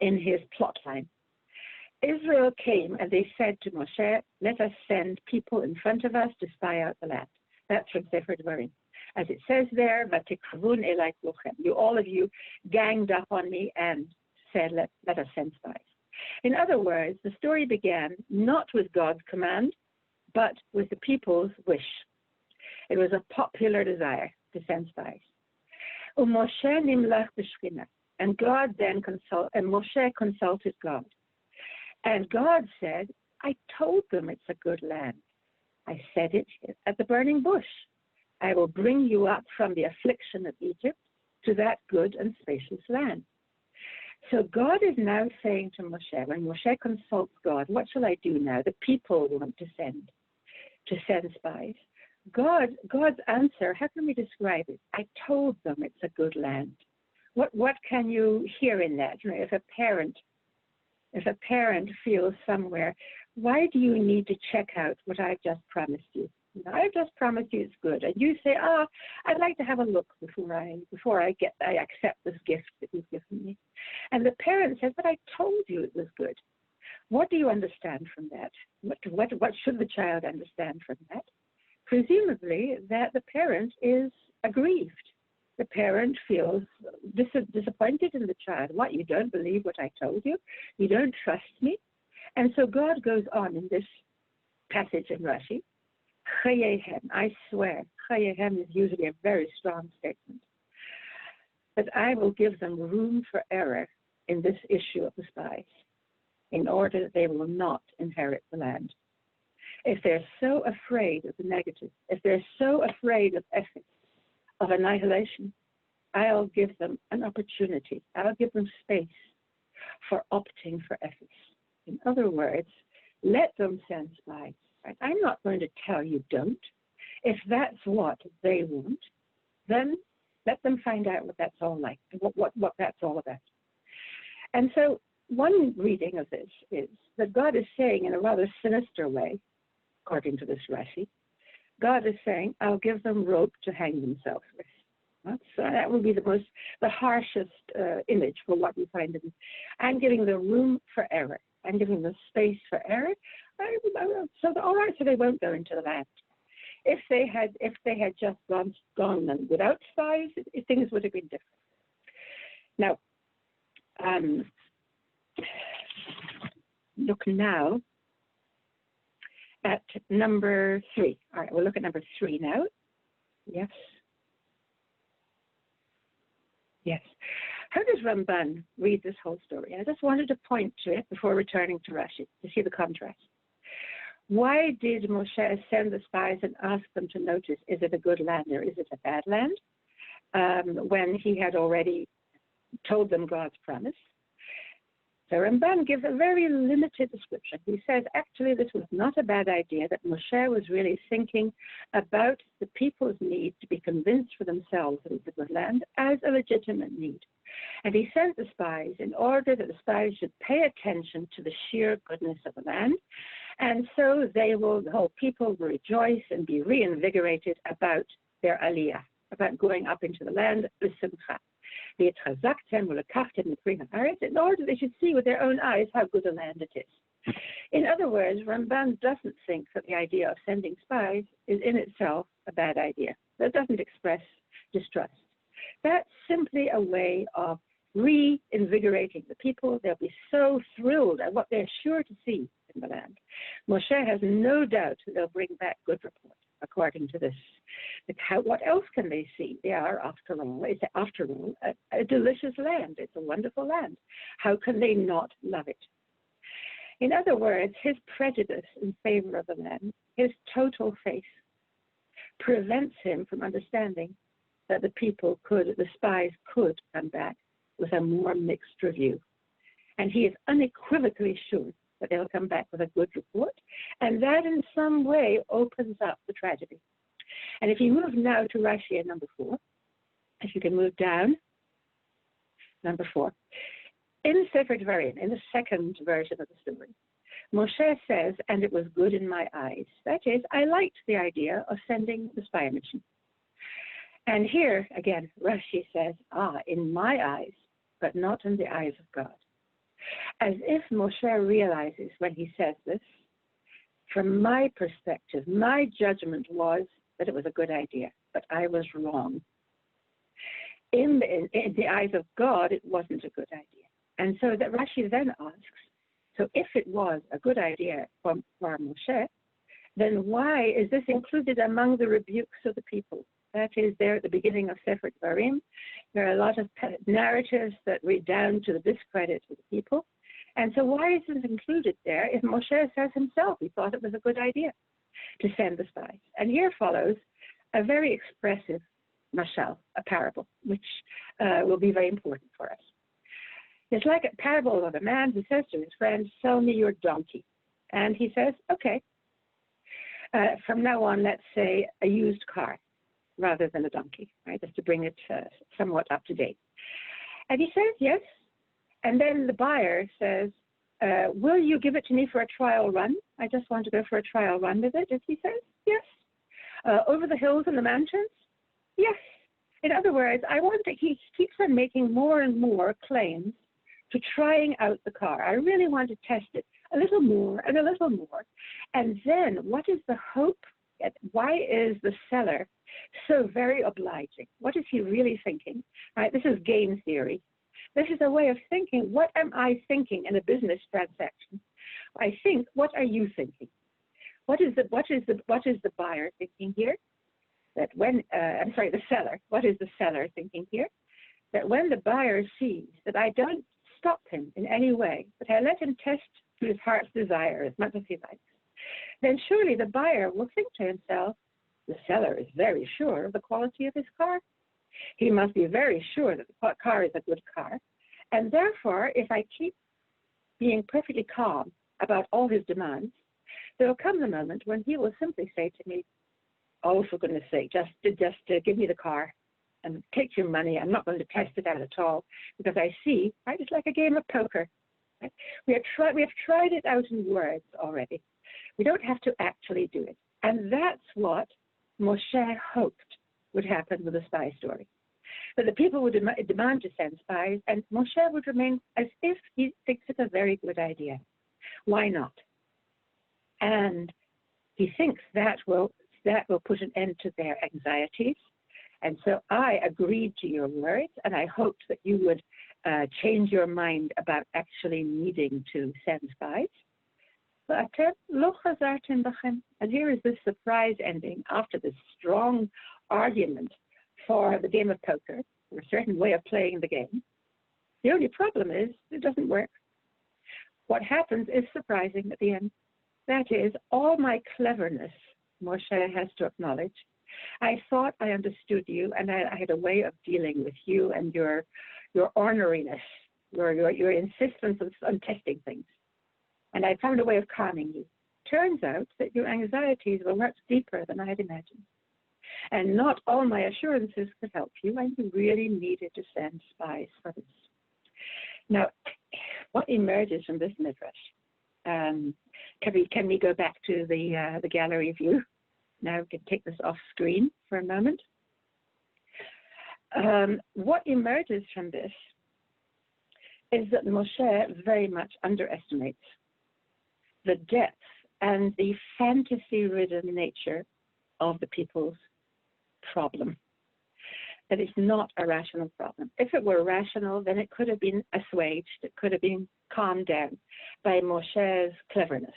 [SPEAKER 1] in his plot line. Israel came and they said to Moshe, let us send people in front of us to spy out the land. That's from Sefer Devarim. As it says there, Vatikravun elai kulchem. You, all of you, ganged up on me and said, let us send spies. In other words, the story began not with God's command, but with the people's wish. It was a popular desire to send spies. Moshe nimlach b'shchina. And God then Moshe consulted God. And God said, I told them it's a good land. I said it at the burning bush. I will bring you up from the affliction of Egypt to that good and spacious land. So God is now saying to Moshe, when Moshe consults God, what shall I do now? The people want to send spies. God's answer, how can we describe it? I told them it's a good land. What can you hear in that? You know, if a parent feels somewhere, why do you need to check out what I've just promised you? I've just promised you it's good. And you say, I'd like to have a look before I accept this gift that you've given me. And the parent says, but I told you it was good. What do you understand from that? What should the child understand from that? Presumably that the parent is aggrieved. The parent feels disappointed in the child. What, you don't believe what I told you? You don't trust me? And so God goes on in this passage in Rashi, Chayehem, I swear, Chayehem is usually a very strong statement, but I will give them room for error in this issue of the spies, in order that they will not inherit the land. If they're so afraid of the negative, if they're so afraid of ethics, of annihilation, I'll give them an opportunity. I'll give them space for opting for ethics. In other words, let them send spies. Right? I'm not going to tell you don't. If that's what they want, then let them find out what that's all like, what that's all about. And so one reading of this is that God is saying in a rather sinister way, according to this Rashi, God is saying, I'll give them rope to hang themselves with. So that would be the harshest image for what we find in this. I'm giving them room for error. I'm giving them space for error. So they won't go into the land. If they had just gone without spies, things would have been different. Now, look now at number 3. All right, we'll look at number 3 now. Yes. Yes. How does Ramban read this whole story? I just wanted to point to it before returning to Rashi to see the contrast. Why did Moshe send the spies and ask them to notice, is it a good land or is it a bad land, when he had already told them God's promise? So Ramban gives a very limited description. He says, actually, this was not a bad idea, that Moshe was really thinking about the people's need to be convinced for themselves that it's a good land as a legitimate need. And he sent the spies in order that the spies should pay attention to the sheer goodness of the land. And so the whole people will rejoice and be reinvigorated about their aliyah, about going up into the land, b'simcha. In order they should see with their own eyes how good a land it is. In other words, Ramban doesn't think that the idea of sending spies is in itself a bad idea. That doesn't express distrust. That's simply a way of reinvigorating the people. They'll be so thrilled at what they're sure to see in the land. Moshe has no doubt that they'll bring back good reports according to this. What else can they see? They are, after all, a delicious land. It's a wonderful land. How can they not love it? In other words, his prejudice in favor of the land, his total faith, prevents him from understanding that the spies could come back with a more mixed review And he is unequivocally sure that they'll come back with a good report. And that in some way opens up the tragedy. And if you move now to Rashi at number 4, if you can move down, number 4. In Sefer Dvarim, in the second version of the story, Moshe says, and it was good in my eyes. That is, I liked the idea of sending the spy mission. And here, again, Rashi says, in my eyes, but not in the eyes of God. As if Moshe realizes when he says this, from my perspective, my judgment was that it was a good idea, but I was wrong. In the eyes of God, it wasn't a good idea. And so that Rashi then asks, so if it was a good idea for Moshe, then why is this included among the rebukes of the people? That is there at the beginning of Sefer Dvarim. There are a lot of narratives that redound to the discredit of the people. And so why is this included there if Moshe says himself he thought it was a good idea to send the spies? And here follows a very expressive mashal, a parable, which will be very important for us. It's like a parable of a man who says to his friend, sell me your donkey. And he says, okay. From now on, let's say a used car rather than a donkey, right? Just to bring it somewhat up to date. And he says, yes. And then the buyer says, will you give it to me for a trial run? I just want to go for a trial run with it. And he says, yes. Over the hills and the mountains? Yes. In other words, he keeps on making more and more claims to trying out the car. I really want to test it a little more and a little more. And then what is the hope? Why is the seller so very obliging? What is he really thinking? Right? This is game theory. This is a way of thinking. What am I thinking in a business transaction? I think, what are you thinking? What is the buyer thinking here? That when the seller. What is the seller thinking here? That when the buyer sees that I don't stop him in any way, but I let him test to his heart's desire as much as he likes, then surely the buyer will think to himself, the seller is very sure of the quality of his car. He must be very sure that the car is a good car. And therefore, if I keep being perfectly calm about all his demands, there will come the moment when he will simply say to me, oh, for goodness sake, just give me the car and take your money. I'm not going to test it out at all because I see, right, it's like a game of poker. Right? We have tried it out in words already. We don't have to actually do it. And that's what Moshe hoped would happen with the spy story. That the people would demand to send spies, and Moshe would remain as if he thinks it a very good idea. Why not? And he thinks that will put an end to their anxieties. And so I agreed to your words, and I hoped that you would change your mind about actually needing to send spies. And here is this surprise ending after this strong argument for the game of poker, or a certain way of playing the game. The only problem is it doesn't work. What happens is surprising at the end. That is, all my cleverness, Moshe has to acknowledge. I thought I understood you, and I had a way of dealing with you and your orneriness, your insistence on testing things. And I found a way of calming you. Turns out that your anxieties were much deeper than I had imagined. And not all my assurances could help you, and you really needed to send spies for this. Now, what emerges from this Midrash? Can we go back to the gallery view? Now we can take this off screen for a moment. What emerges from this is that Moshe very much underestimates the depth and the fantasy-ridden nature of the people's problem. That it's not a rational problem. If it were rational, then it could have been assuaged, it could have been calmed down by Moshe's cleverness.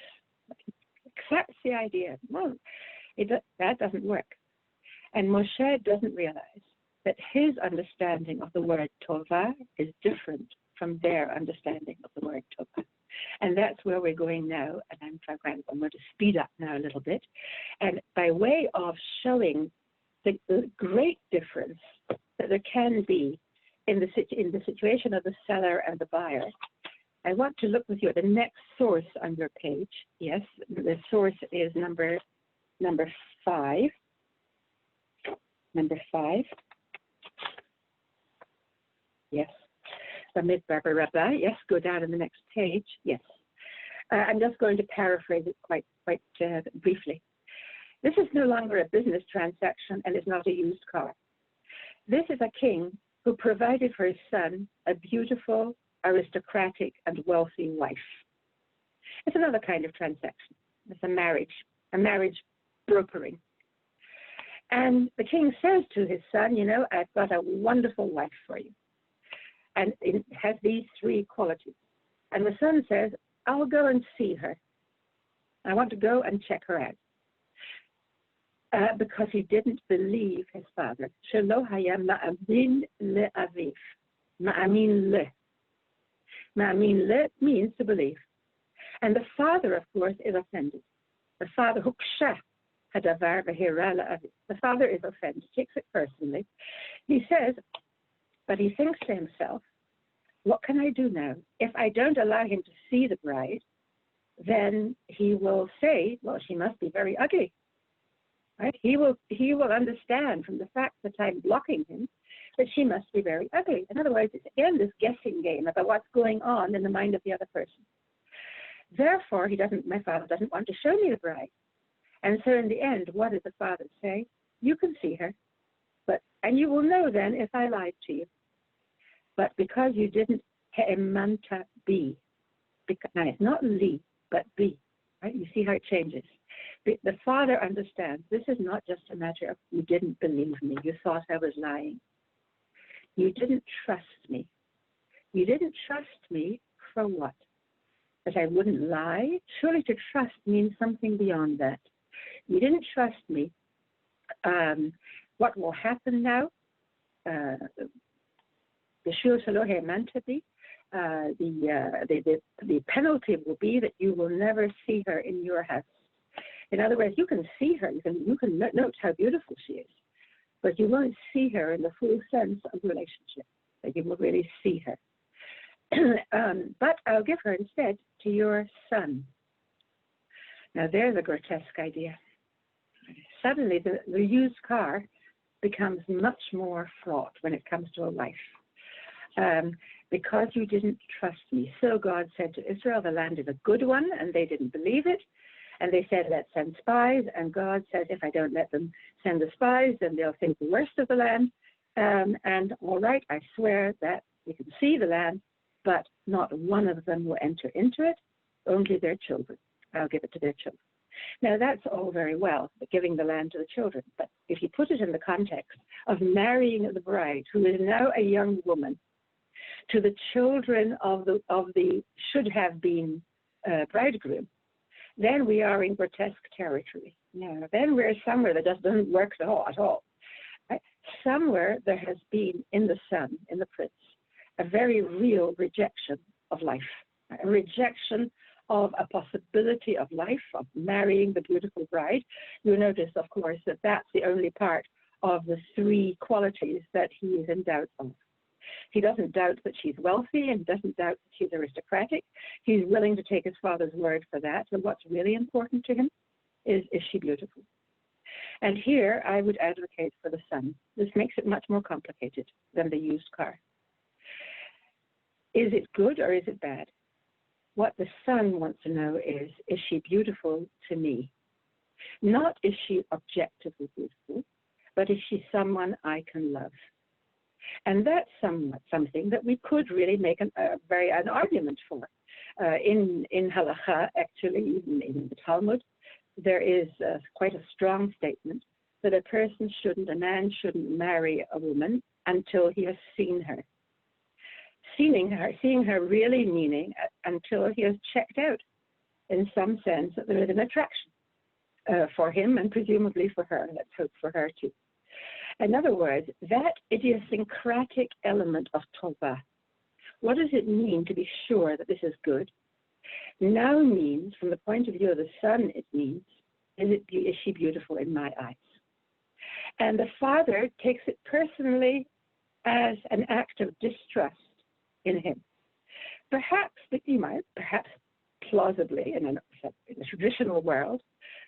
[SPEAKER 1] Accepts the idea. Well, that doesn't work. And Moshe doesn't realize that his understanding of the word Tovah is different from their understanding of the word Tovah. And that's where we're going now. And I'm going to speed up now a little bit. And by way of showing the great difference that there can be in the situation of the seller and the buyer, I want to look with you at the next source on your page. Yes, the source is number 5. Number 5. Yes. The Midrash Rabbi. Yes, go down in the next page. Yes. I'm just going to paraphrase it quite briefly. This is no longer a business transaction and is not a used car. This is a king who provided for his son a beautiful, aristocratic, and wealthy wife. It's another kind of transaction. It's a marriage brokering. And the king says to his son, you know, I've got a wonderful wife for you. And it has these 3 qualities. And the son says, I'll go and see her. I want to go and check her out. Because he didn't believe his father. Shelo hayam ma'amin le'aviv. Ma'amin le. Ma'amin le means to believe. And the father, of course, is offended. The father, huksha hadavar v'hira le'aviv. The father is offended, takes it personally. He says, but he thinks to himself, what can I do now? If I don't allow him to see the bride, then he will say, well, she must be very ugly. Right? He will understand from the fact that I'm blocking him that she must be very ugly. In other words, it's again this guessing game about what's going on in the mind of the other person. Therefore, my father doesn't want to show me the bride. And so in the end, what does the father say? You can see her, and you will know then if I lied to you. But because you didn't he'emanta be, now it's not li, but be, right? You see how it changes. The father understands this is not just a matter of you didn't believe me, you thought I was lying. You didn't trust me. You didn't trust me for what? That I wouldn't lie? Surely to trust means something beyond that. You didn't trust me. What will happen now? The penalty will be that you will never see her in your house. In other words, you can see her, you can note how beautiful she is, but you won't see her in the full sense of relationship, that you will really see her. But I'll give her instead to your son. Now there's a grotesque idea. Suddenly the used car becomes much more fraught when it comes to a wife. Because you didn't trust me. So God said to Israel, the land is a good one, and they didn't believe it. And they said, let's send spies. And God said, if I don't let them send the spies, then they'll think the worst of the land. And all right, I swear that you can see the land, but not one of them will enter into it, only their children. I'll give it to their children. Now, that's all very well, giving the land to the children. But if you put it in the context of marrying the bride, who is now a young woman, to the children of the should have been bridegroom, then we are in grotesque territory. Now, then we're somewhere that just doesn't work at all. Right? Somewhere there has been in the son, in the prince, a very real rejection of life, a rejection of a possibility of life, of marrying the beautiful bride. You'll notice, of course, that that's the only part of the 3 qualities that he is in doubt of. He doesn't doubt that she's wealthy and doesn't doubt that she's aristocratic. He's willing to take his father's word for that. But what's really important to him is she beautiful? And here I would advocate for the son. This makes it much more complicated than the used car. Is it good or is it bad? What the son wants to know is she beautiful to me? Not is she objectively beautiful, but is she someone I can love? And that's something that we could really make an argument for. In Halacha, actually, even in the Talmud, there is quite a strong statement that a man shouldn't marry a woman until he has seen her. Seeing her really meaning until he has checked out, in some sense, that there is an attraction for him and presumably for her. Let's hope for her too. In other words, that idiosyncratic element of Tovah, what does it mean to be sure that this is good? Now means, from the point of view of the son, it means, is she beautiful in my eyes? And the father takes it personally as an act of distrust in him. perhaps plausibly in a traditional world,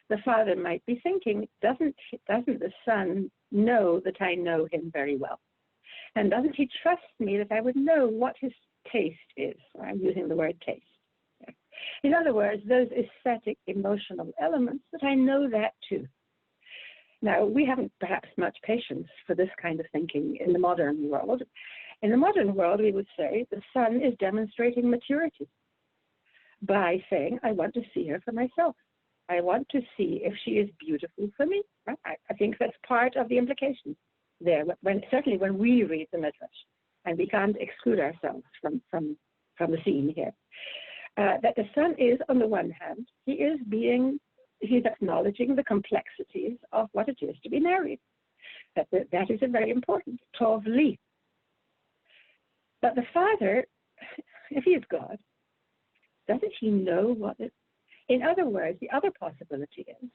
[SPEAKER 1] the father might be thinking, doesn't the son know that I know him very well? And doesn't he trust me that I would know what his taste is? I'm using the word taste. In other words, those aesthetic, emotional elements, that I know that too. Now, we haven't perhaps much patience for this kind of thinking in the modern world. In the modern world, we would say the son is demonstrating maturity by saying, I want to see her for myself. I want to see if she is beautiful for me. I think that's part of the implication there, certainly when we read the Midrash, and we can't exclude ourselves from the scene here. That the son is, on the one hand, he's acknowledging the complexities of what it is to be married. That is very important. Tov li. But the father, if he is God, doesn't he know what it? In other words, the other possibility is,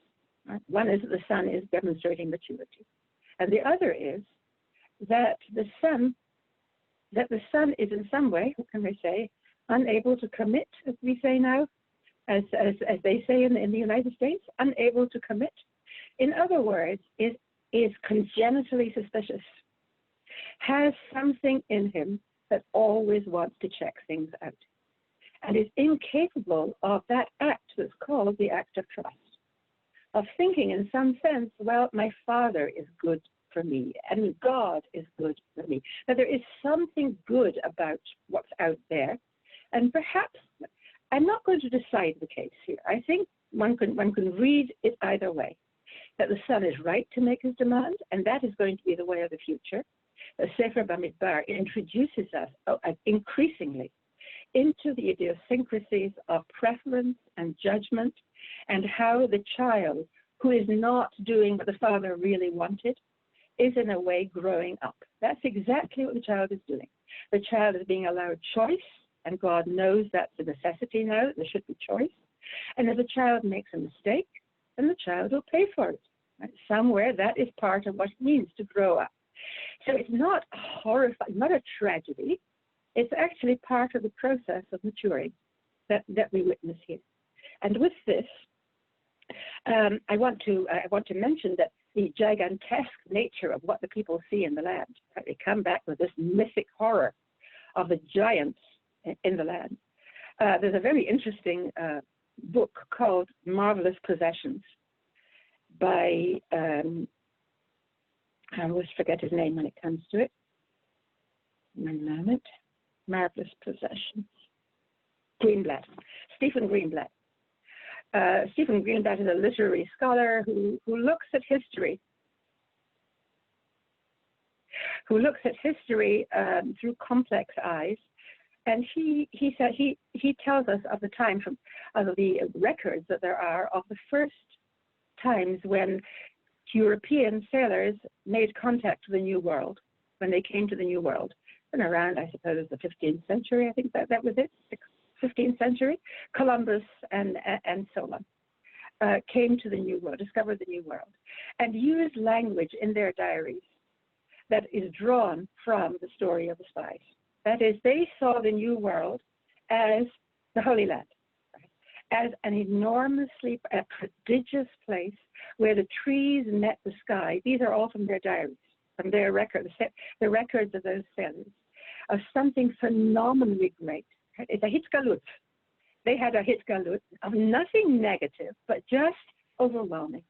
[SPEAKER 1] right, one is that the son is demonstrating maturity, and the other is that the son is in some way, what can I say, unable to commit, as we say now, as they say in the United States, unable to commit. In other words, is congenitally suspicious, has something in him that always wants to check things out, and is incapable of that act that's called the act of trust, of thinking in some sense, well, my father is good for me, and God is good for me. That there is something good about what's out there, and perhaps, I'm not going to decide the case here. I think one can read it either way, that the son is right to make his demand, and that is going to be the way of the future. The Sefer Bamidbar introduces us increasingly into the idiosyncrasies of preference and judgment, and how the child who is not doing what the father really wanted is in a way growing up. That's exactly what the child is doing. The child is being allowed choice, and God knows that's a necessity now. There should be choice. And if the child makes a mistake, then the child will pay for it. Right? Somewhere that is part of what it means to grow up. So it's not horrifying, not a tragedy. It's actually part of the process of maturing that we witness here. And with this, I want to mention that the gigantesque nature of what the people see in the land. Right? They come back with this mythic horror of the giants in the land. There's a very interesting book called Marvelous Possessions by, I always forget his name when it comes to it. One moment. Marvelous Possessions. Greenblatt. Stephen Greenblatt. Stephen Greenblatt is a literary scholar who looks at history through complex eyes, and he tells us of the time of the records that there are of the first times when European sailors made contact with the New World, when they came to the New World, and around, I suppose, the 15th century. I think that was it. 15th century, Columbus and so on, came to the New World, discovered the New World, and used language in their diaries that is drawn from the story of the spies. That is, they saw the New World as the Holy Land, right? As an enormously prodigious place where the trees met the sky. These are all from their diaries, from their records, the records of those sailors, of something phenomenally great. It's a hitgalut. They had a hitgalut of nothing negative, but just overwhelming.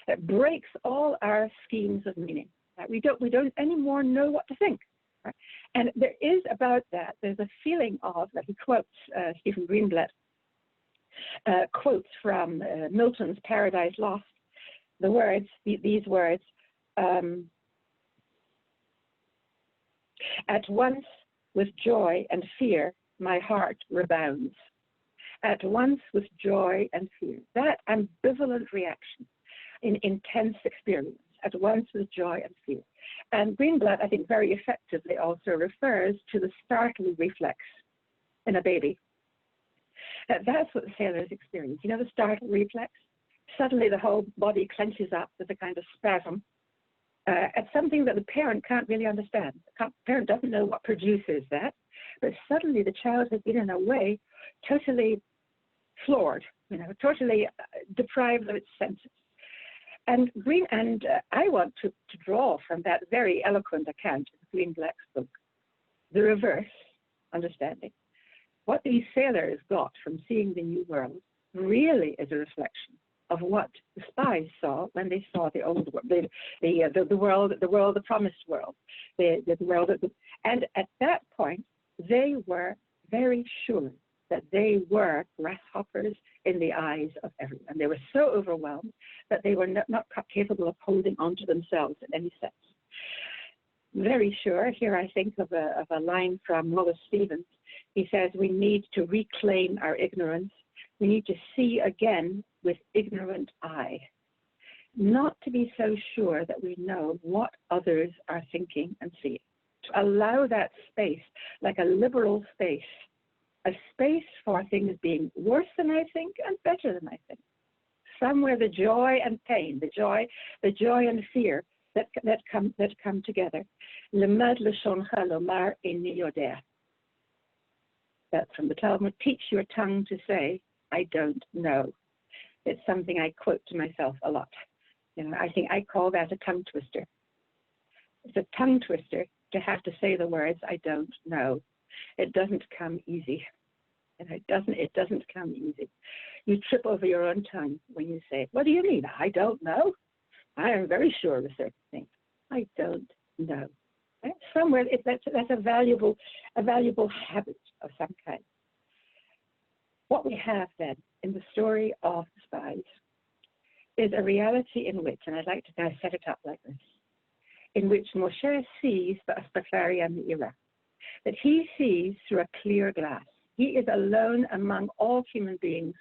[SPEAKER 1] It breaks all our schemes of meaning. Right? We don't anymore know what to think. Right? And there is about that. There's a feeling of that he quotes Stephen Greenblatt quotes from Milton's Paradise Lost. The words, these words. At once with joy and fear, my heart rebounds. At once with joy and fear. That ambivalent reaction in intense experience, at once with joy and fear. And Greenblatt, I think, very effectively also refers to the startle reflex in a baby. That's what the sailors experience. You know the startle reflex? Suddenly the whole body clenches up with a kind of spasm. at something that the parent can't really understand. The parent doesn't know what produces that, but suddenly the child has been in a way totally floored, totally deprived of its senses. And I want to draw from that very eloquent account of Greenblatt's book the reverse understanding. What these sailors got from seeing the New World really is a reflection of what the spies saw when they saw the old world, the promised world, the world. And at that point, they were very sure that they were grasshoppers in the eyes of everyone. They were so overwhelmed that they were not capable of holding on to themselves in any sense. Very sure. Here I think of a line from Wallace Stevens. He says, we need to reclaim our ignorance. We need to see again with ignorant eye. Not to be so sure that we know what others are thinking and seeing. To allow that space, like a liberal space, a space for things being worse than I think and better than I think. Somewhere the joy and pain, the joy and fear that come together. Lemad l'shoncha lomar inni yodea. That's from the Talmud. Teach your tongue to say, I don't know. It's something I quote to myself a lot. I think I call that a tongue twister. It's a tongue twister to have to say the words, I don't know. It doesn't come easy. And it doesn't come easy. You trip over your own tongue when you say, what do you mean? I don't know. I am very sure of a certain thing. I don't know. Right? Somewhere that's a valuable habit of some kind. What we have then in the story of the spies is a reality in which, and I'd like to now set it up like this, in which Moshe sees the Aspaklaria Me'ira, that he sees through a clear glass. He is alone among all human beings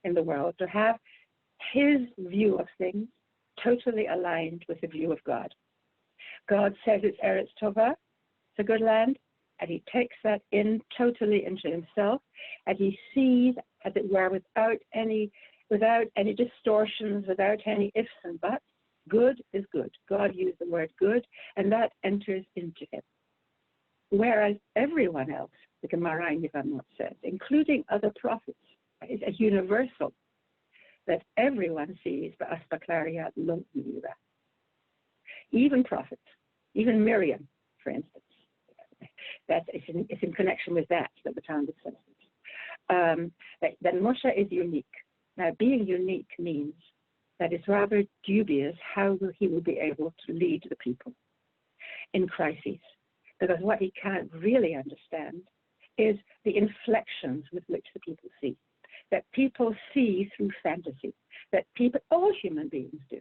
[SPEAKER 1] in the world to have his view of things totally aligned with the view of God. God says it's Eretz Tovah, it's a good land, and he takes that in totally into himself, and he sees, as it were, without any distortions, without any ifs and buts, good is good. God used the word good, and that enters into him. Whereas everyone else, the Gemara in Yevamot says, including other prophets, is a universal that everyone sees ba'aspaklaria lo me'ira. Even prophets, even Miriam, for instance. It's in connection with that the Talmud says it. That Moshe is unique. Now, being unique means that it's rather dubious how he will be able to lead the people in crises. Because what he can't really understand is the inflections with which the people see. That people see through fantasy. That people, all human beings do,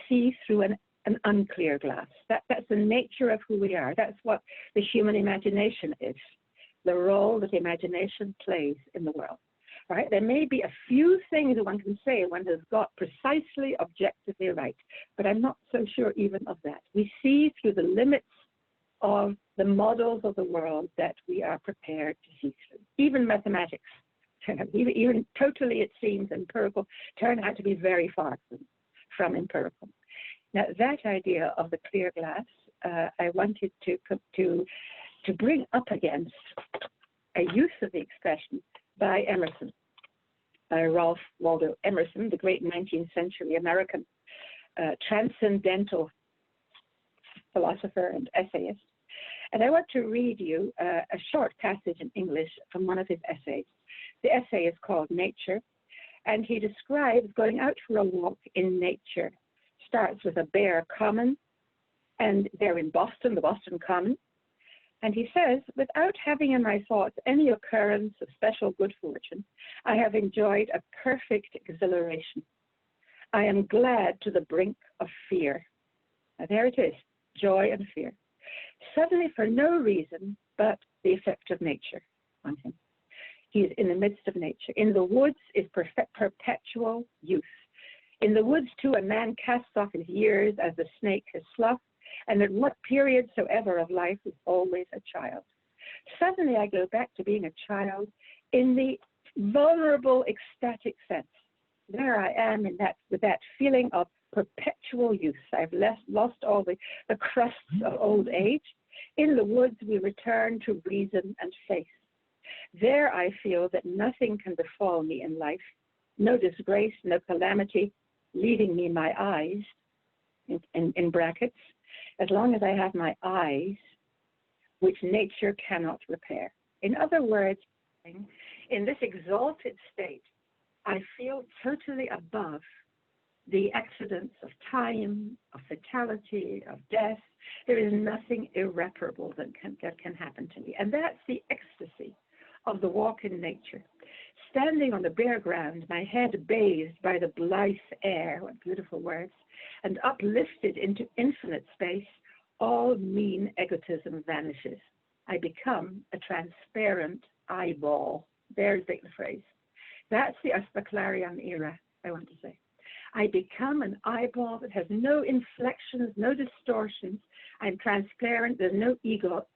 [SPEAKER 1] see through an unclear glass. That's the nature of who we are. That's what the human imagination is. The role that imagination plays in the world. Right? There may be a few things that one can say one has got precisely objectively right, but I'm not so sure even of that. We see through the limits of the models of the world that we are prepared to see through. Even mathematics, even totally, it seems, empirical, turn out to be very far from empirical. Now, that idea of the clear glass, I wanted to bring up against a use of the expression by Emerson, by Ralph Waldo Emerson, the great 19th century American transcendental philosopher and essayist. And I want to read you a short passage in English from one of his essays. The essay is called Nature, and he describes going out for a walk in nature. Starts with a bare common, and they're in Boston, the Boston Common. And he says, without having in my thoughts any occurrence of special good fortune, I have enjoyed a perfect exhilaration. I am glad to the brink of fear. Now there it is, joy and fear. Suddenly for no reason but the effect of nature on him. He is in the midst of nature. In the woods is perpetual youth. In the woods, too, a man casts off his years as the snake his slough, and at what period soever of life is always a child. Suddenly I go back to being a child in the vulnerable, ecstatic sense. There I am with that feeling of perpetual youth. I've lost all the crusts of old age. In the woods we return to reason and faith. There I feel that nothing can befall me in life, no disgrace, no calamity, leaving me my eyes, in brackets, as long as I have my eyes, which nature cannot repair. In other words, in this exalted state, I feel totally above the accidents of time, of fatality, of death. There is nothing irreparable that can happen to me. And that's the ecstasy of the walk in nature. Standing on the bare ground, my head bathed by the blithe air, what beautiful words, and uplifted into infinite space, all mean egotism vanishes. I become a transparent eyeball. There's the phrase. That's the Aspaklarian era, I want to say. I become an eyeball that has no inflections, no distortions. I'm transparent. There's no ego.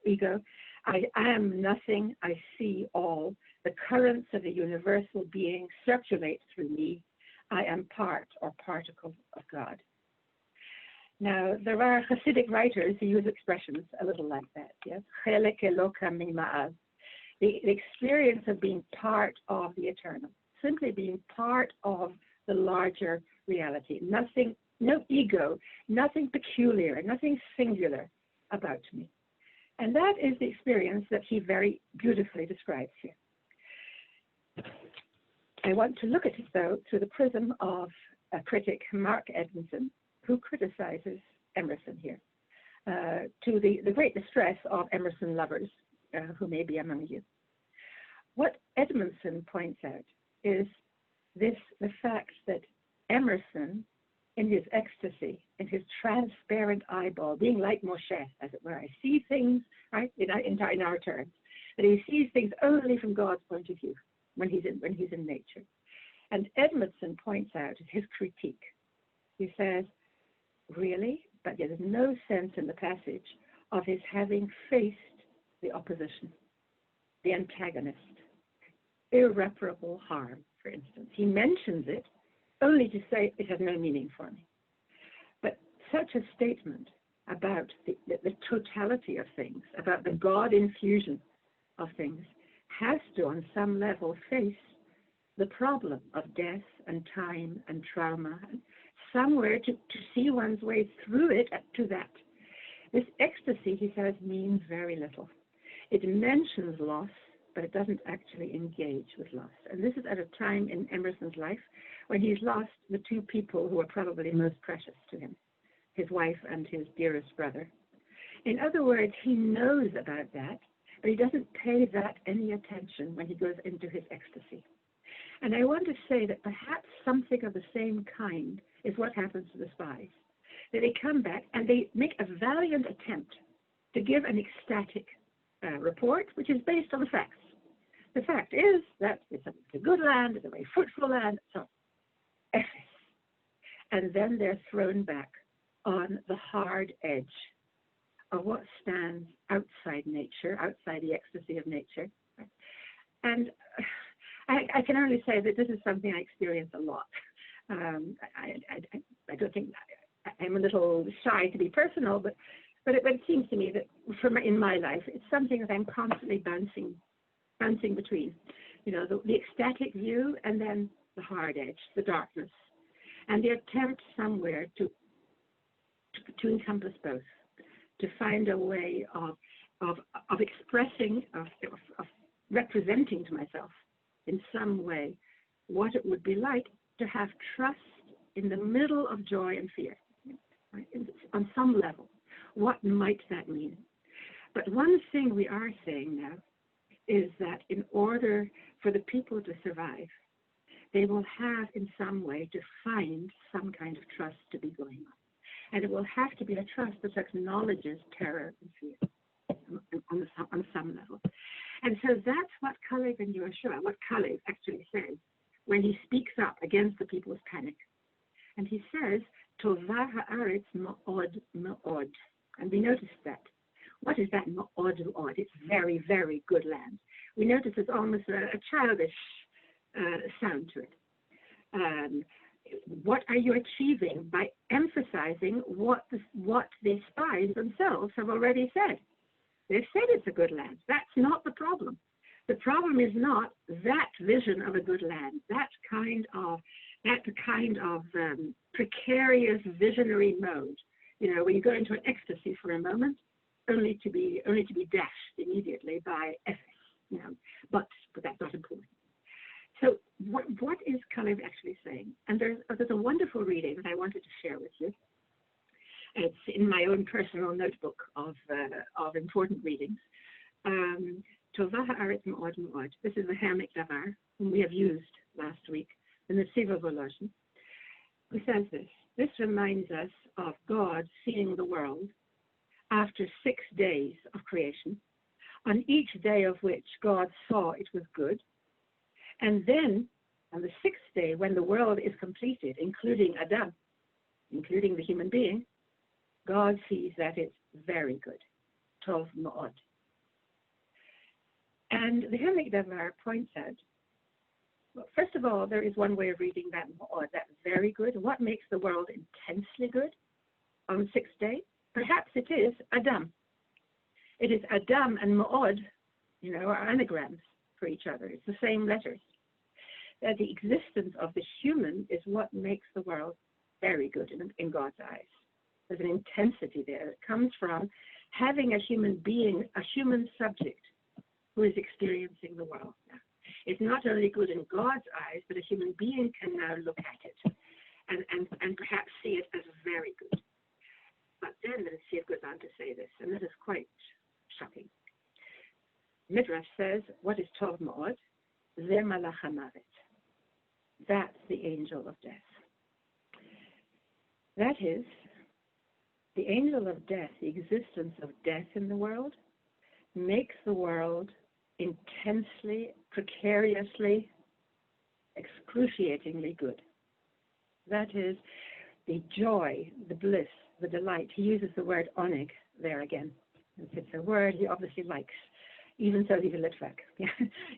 [SPEAKER 1] I am nothing. I see all. The currents of the universal being circulate through me. I am part or particle of God. Now, there are hassidic writers who use expressions a little like that. Yes, the experience of being part of the eternal, simply being part of the larger reality. Nothing, no ego, nothing peculiar, nothing singular about me. And that is the experience that he very beautifully describes here. I want to look at it, though, through the prism of a critic, Mark Edmondson, who criticizes Emerson here, to the great distress of Emerson lovers who may be among you. What Edmondson points out is the fact that Emerson, in his ecstasy, in his transparent eyeball, being like Moshe, as it were, I see things, right, in our terms, that he sees things only from God's point of view when he's in nature. And Edmondson points out his critique. He says, really, but there's no sense in the passage of his having faced the opposition, the antagonist, irreparable harm, for instance. He mentions it only to say it has no meaning for me. But such a statement about the totality of things, about the God infusion of things, has to, on some level, face the problem of death and time and trauma, and somewhere to see one's way through it to that. This ecstasy, he says, means very little. It mentions loss, but it doesn't actually engage with loss. And this is at a time in Emerson's life when he's lost the two people who are probably most precious to him, his wife and his dearest brother. In other words, he knows about that, but he doesn't pay that any attention when he goes into his ecstasy. And I want to say that perhaps something of the same kind is what happens to the spies. That they come back and they make a valiant attempt to give an ecstatic report, which is based on the facts. The fact is that it's a good land, it's a very fruitful land, so Ephes. And then they're thrown back on the hard edge of what stands outside nature, outside the ecstasy of nature. And I can only say that this is something I experience a lot. I don't think, I'm a little shy to be personal, but it seems to me that in my life, it's something that I'm constantly bouncing between, the ecstatic view and then the hard edge, the darkness, and the attempt somewhere to encompass both, to find a way of expressing, of representing to myself in some way what it would be like to have trust in the middle of joy and fear, right? On some level. What might that mean? But one thing we are saying now is that in order for the people to survive, they will have in some way to find some kind of trust to be going on. And it will have to be a trust that acknowledges terror and fear on some level. And so that's what Kalev and Yehoshua, what Kalev actually says when he speaks up against the people's panic. And he says, Tovah ha'aretz ma'od ma'od. And we notice that. What is that ma'od ma'od? It's very, very good land. We notice there's almost a childish sound to it. what are you achieving by emphasizing what the spies themselves have already said? They've said it's a good land. That's not the problem. The problem is not that vision of a good land, that kind of precarious visionary mode. You know, when you go into an ecstasy for a moment, only to be dashed immediately by Ephes. You know, but that's not important. So what is Kalev actually saying? And there's a wonderful reading that I wanted to share with you. It's in my own personal notebook of important readings. Tovah haaretz ma'od ma'od. This is the Hermik Davar, whom we have used last week in the Siva Voloshin, who says this. This reminds us of God seeing the world after 6 days of creation, on each day of which God saw it was good. And then on the 6th day, when the world is completed, including Adam, including the human being, God sees that it's very good. Tov ma'od. And the Hermik Davar points out, well, first of all, there is one way of reading that ma'od, that very good. What makes the world intensely good on the 6th day? Perhaps it is Adam. It is Adam and ma'od, you know, are anagrams for each other. It's the same letters. That the existence of the human is what makes the world very good in God's eyes. There's an intensity there that comes from having a human being, a human subject who is experiencing the world. Now, it's not only good in God's eyes, but a human being can now look at it and perhaps see it as very good. But then the Nesiv goes on to say this, and this is quite shocking. Midrash says, what is Tov Ma'od? Ze Malach HaMavet. That's the angel of death. That is, the angel of death, the existence of death in the world, makes the world intensely, precariously, excruciatingly good. That is, the joy, the bliss, the delight. He uses the word oneg there again. It's a word he obviously likes, even though he's a Litvak,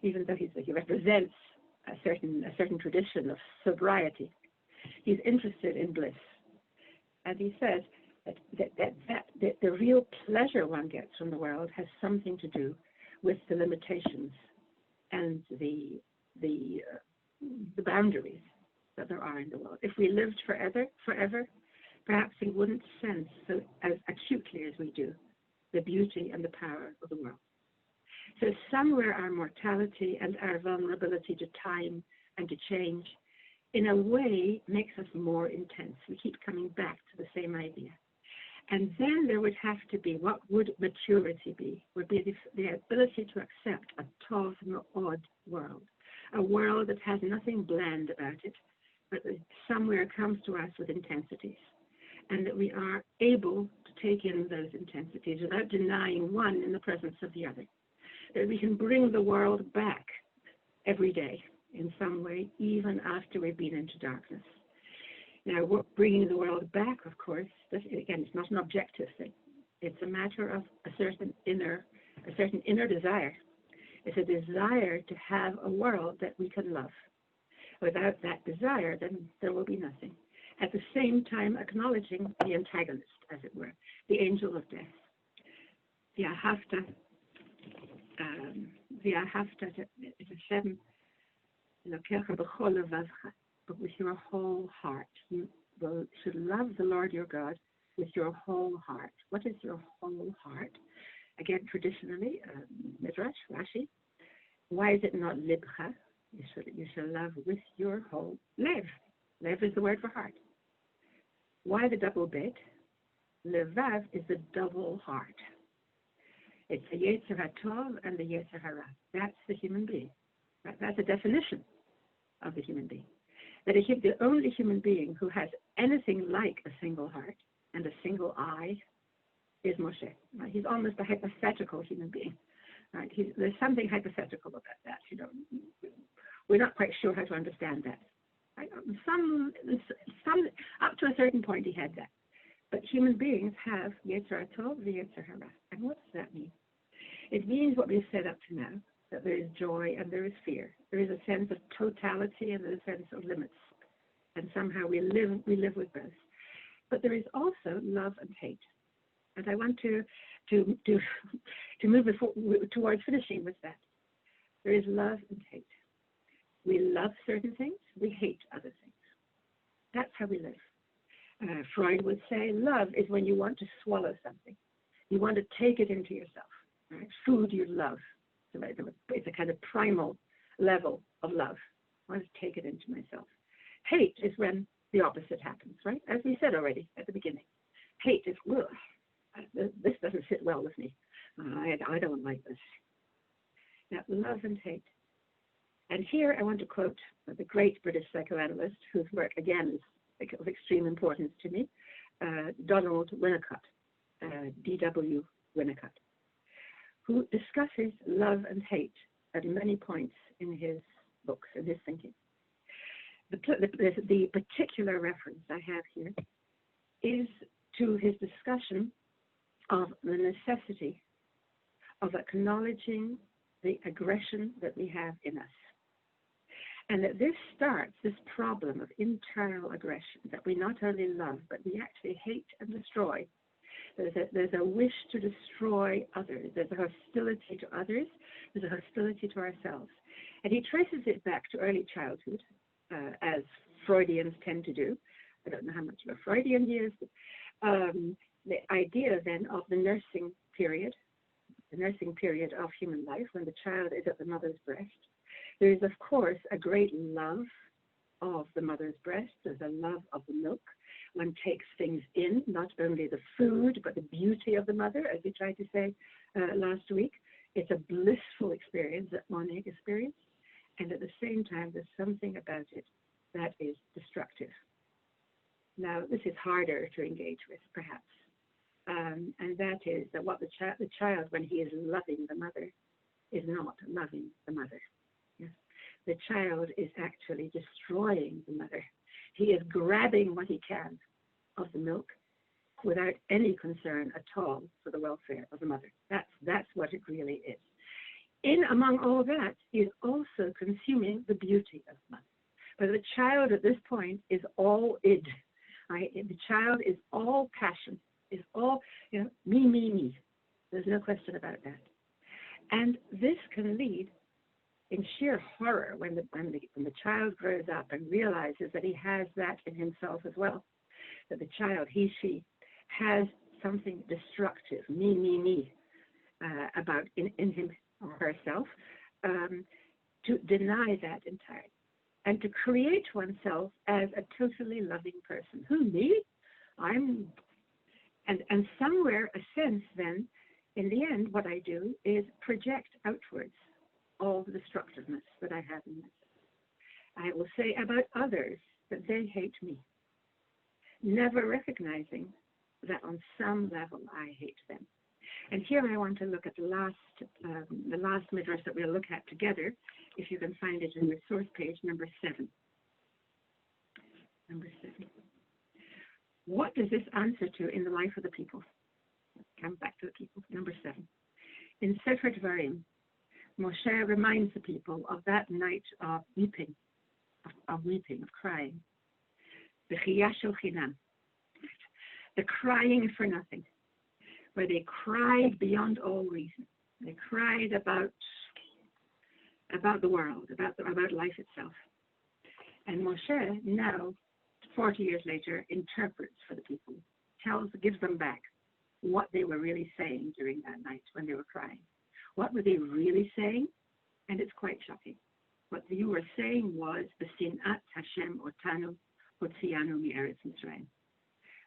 [SPEAKER 1] even though he represents a certain tradition of sobriety. He's interested in bliss. And he says that the real pleasure one gets from the world has something to do with the limitations and the boundaries that there are in the world. If we lived forever, perhaps we wouldn't sense so as acutely as we do the beauty and the power of the world. So somewhere our mortality and our vulnerability to time and to change, in a way, makes us more intense. We keep coming back to the same idea. And then there would have to be, what would maturity be? Would be the ability to accept a tov ma'od world, a world that has nothing bland about it, but that somewhere comes to us with intensities, and that we are able to take in those intensities without denying one in the presence of the other. That we can bring the world back every day in some way, even after we've been into darkness. Now, bringing the world back, of course, this, again, it's not an objective thing. It's a matter of a certain inner desire. It's a desire to have a world that we can love. Without that desire, then there will be nothing. At the same time, acknowledging the antagonist, as it were, the angel of death. But with your whole heart. You should love the Lord your God with your whole heart. What is your whole heart? Again, traditionally, Midrash, Rashi. Why is it not libcha? You shall love with your whole lev. Lev is the word for heart. Why the double bet? Levav is the double heart. It's the Yetzer HaTov and the Yetzer Hara. That's the human being. That's the definition of the human being. That the only human being who has anything like a single heart and a single eye is Moshe. Right? He's almost a hypothetical human being. Right? There's something hypothetical about that. You know, we're not quite sure how to understand that. Right? Some up to a certain point he had that. But human beings have Yetzer HaTov, the Yetzer Hara. And what does that mean? It means what we've said up to now, that there is joy and there is fear. There is a sense of totality and there is a sense of limits. and somehow we live with both. But there is also love and hate. And I want to move towards finishing with that. There is love and hate. We love certain things, we hate other things. That's how we live. Freud would say love is when you want to swallow something. You want to take it into yourself. Right? Food you love. It's a kind of primal level of love. I want to take it into myself. Hate is when the opposite happens, right? As we said already at the beginning. Hate is, this doesn't sit well with me. I don't like this. Now, love and hate. And here I want to quote the great British psychoanalyst, whose work, again, is of extreme importance to me, Donald Winnicott, D.W. Winnicott, who discusses love and hate at many points in his books, in his thinking. The particular reference I have here is to his discussion of the necessity of acknowledging the aggression that we have in us. And that this problem of internal aggression, that we not only love, but we actually hate and destroy. There's a wish to destroy others. There's a hostility to others. There's a hostility to ourselves. And he traces it back to early childhood, as Freudians tend to do. I don't know how much of a Freudian he is. The idea then of the nursing period of human life, when the child is at the mother's breast. There is, of course, a great love of the mother's breast. There's a love of the milk. One takes things in, not only the food, but the beauty of the mother, as we tried to say last week. It's a blissful experience that one experiences. And at the same time, there's something about it that is destructive. Now, this is harder to engage with, perhaps. And that is that what the child, when he is loving the mother, is not loving the mother. Yes? The child is actually destroying the mother. He is grabbing what he can of the milk without any concern at all for the welfare of the mother. That's what it really is. Among all that, he is also consuming the beauty of the mother. But the child at this point is all id. Right? The child is all passion, is all, me. There's no question about that. And this can lead in sheer horror when the child grows up and realizes that he has that in himself as well, that the child, she, has something destructive, me, about in him or herself, to deny that entirely and to create oneself as a totally loving person. Who, me? And somewhere a sense then, in the end, what I do is project outwards all the destructiveness that I have in myself. I will say about others that they hate me, never recognizing that on some level I hate them. And here I want to look at the last Midrash that we'll look at together, if you can find it in the source page, number 7. Number 7. What does this answer to in the life of the people? Come back to the people. Number 7. In Sefer Dvarim, Moshe reminds the people of that night of weeping, of crying. The chiyashel chinam, the crying for nothing, where they cried beyond all reason. They cried about the world, about life itself. And Moshe now, 40 years later, interprets for the people, gives them back what they were really saying during that night when they were crying. What were they really saying? And it's quite shocking. What you were saying was, B'sinat Hashem otanu hotzianu mi'eretz Mitzrayim.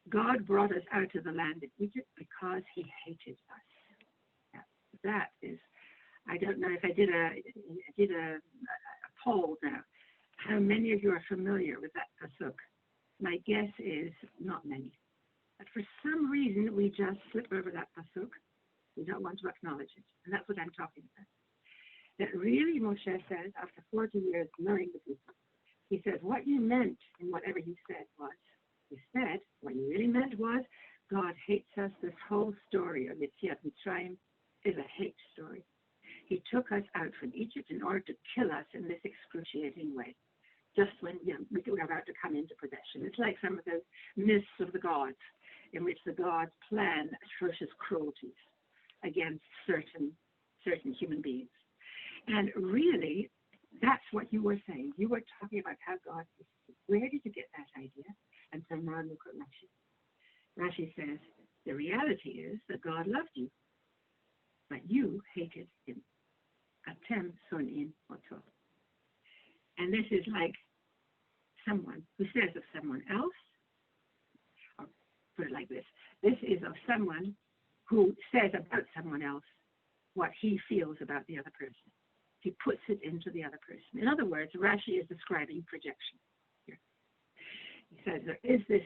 [SPEAKER 1] God brought us out of the land of Egypt because he hated us. Yeah, that is, I don't know if I did a poll now. How many of you are familiar with that pasuk? My guess is not many. But for some reason, we just slip over that pasuk. We don't want to acknowledge it. And that's what I'm talking about. That really Moshe says, after 40 years knowing the people, he says, what you meant in whatever you said was, what you really meant was, God hates us. This whole story of Yetziat Mitzrayim is a hate story. He took us out from Egypt in order to kill us in this excruciating way.
[SPEAKER 2] just when we're about to come into possession. It's like some of those myths of the gods, in which the gods plan atrocious cruelties against certain human beings. And really, that's what you were saying. You were talking about how God is. Where did you get that idea? And so now look at Rashi. Rashi says, the reality is that God loved you, but you hated him. Atem sonin oto. And this is like someone who says of someone else, or put it like this, this is of someone who says about someone else what he feels about the other person. He puts it into the other person. In other words, Rashi is describing projection here. He says there is this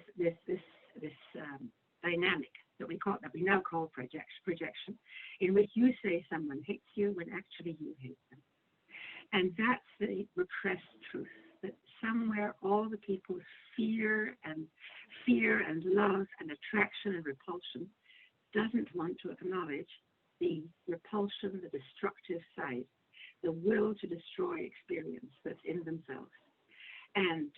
[SPEAKER 2] dynamic that we now call projection, in which you say someone hates you when actually you hate them. And that's the repressed truth, that somewhere all the people's fear and love and attraction and repulsion doesn't want to acknowledge the repulsion, the destructive side, the will to destroy experience that's in themselves. And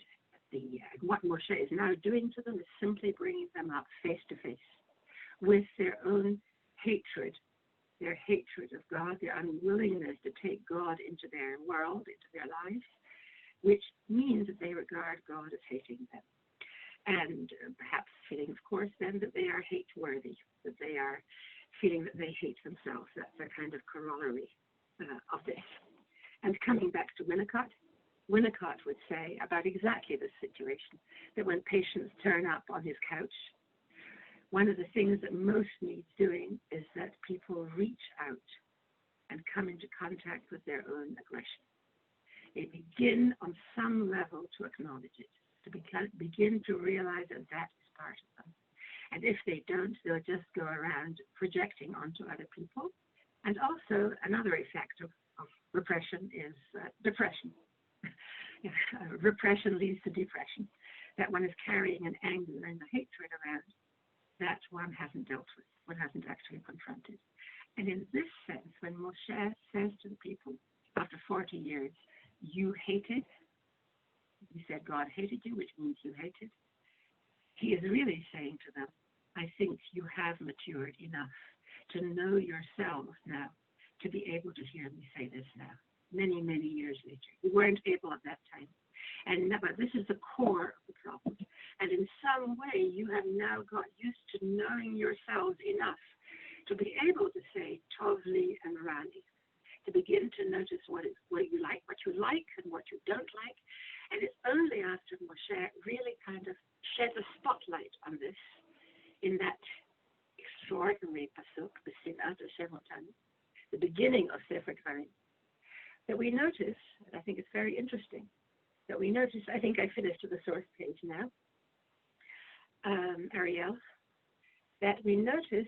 [SPEAKER 2] what Moshe is now doing to them is simply bringing them up face to face with their own hatred, their hatred of God, their unwillingness to take God into their world, into their lives, which means that they regard God as hating them. And perhaps feeling, of course, then that they are hate-worthy, that they are feeling that they hate themselves. That's a kind of corollary of this. And coming back to Winnicott would say about exactly this situation, that when patients turn up on his couch, one of the things that most needs doing is that people reach out and come into contact with their own aggression. They begin on some level to acknowledge it, to begin to realize that that is part of them. And if they don't, they'll just go around projecting onto other people. And also another effect of repression is depression. Repression leads to depression, that one is carrying an anger and a hatred around that one hasn't dealt with, one hasn't actually confronted. And in this sense, when Moshe says to the people, after 40 years, you hated, he said God hated you, which means you hated, he is really saying to them, I think you have matured enough to know yourselves now, to be able to hear me say this now, many, many years later. You weren't able at that time. But this is the core of the problem. And in some way, you have now got used to knowing yourselves enough to be able to say Tovli and Rani, to begin to notice what you like and what you don't like. And it's only after Moshe really kind of shed a spotlight on this in that extraordinary pasuk, the beginning of Sefer Dvarim, that we notice, and I think it's very interesting, that we notice, I think I finished to the source page now, Ariel, that we notice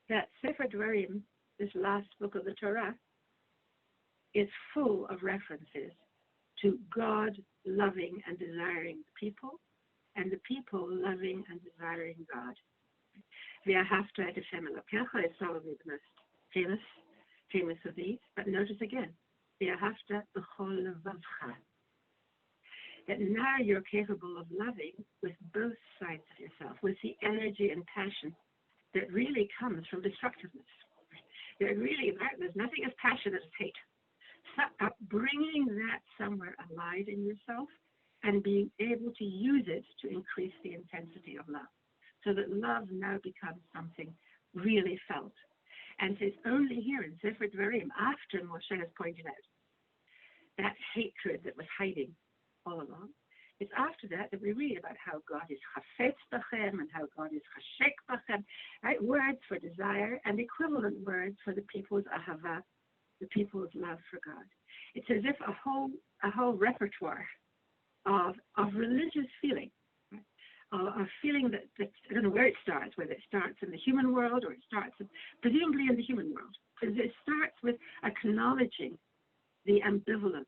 [SPEAKER 2] that Sefer Dvarim, this last book of the Torah, is full of references to God loving and desiring the people, and the people loving and desiring God. V'ahavta et Hashem Elokecha is probably the most famous of these, but notice again, v'ahavta b'chol levavcha, that now you're capable of loving with both sides of yourself, with the energy and passion that really comes from destructiveness. There's nothing as passionate as hate. So, bringing that somewhere alive in yourself and being able to use it to increase the intensity of love, so that love now becomes something really felt. And it's only here in Sefer Dvarim, after Moshe has pointed out that hatred that was hiding all along, it's after that we read about how God is chafetz b'chem and how God is chashek b'chem, right? Words for desire and equivalent words for the people's ahava, the people's love for God. It's as if a whole repertoire of religious feeling, right? A feeling that I don't know where it starts, whether it starts in the human world or it starts presumably in the human world, because it starts with acknowledging the ambivalence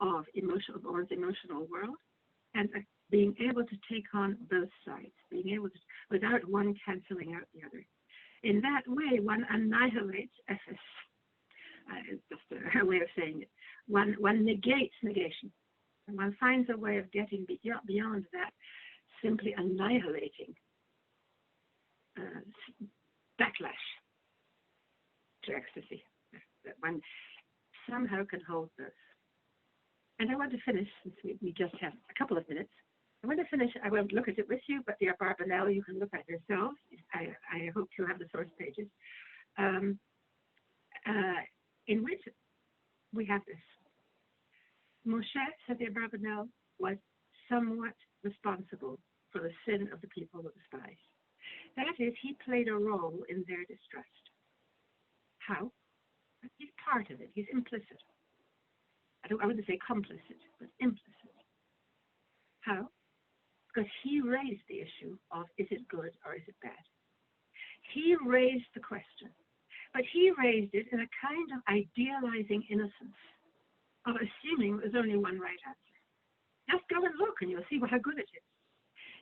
[SPEAKER 2] of one's emotional world, and being able to take on both sides, being able to, without one canceling out the other. In that way, one annihilates it's just a way of saying it. One negates negation. And one finds a way of getting beyond that simply annihilating backlash to ecstasy. That one somehow can hold those. And I want to finish, since we just have a couple of minutes, I want to finish, I won't look at it with you, but the Abarbanel you can look at yourselves. I hope you have the source pages, in which we have this. Moshe, said the Abarbanel, was somewhat responsible for the sin of the people of the spies. That is, he played a role in their distrust. How? He's part of it. He's implicit. I wouldn't say complicit, but implicit. How? Because he raised the issue of, is it good or is it bad? He raised the question, but he raised it in a kind of idealizing innocence of assuming there's only one right answer. Just go and look and you'll see how good it is.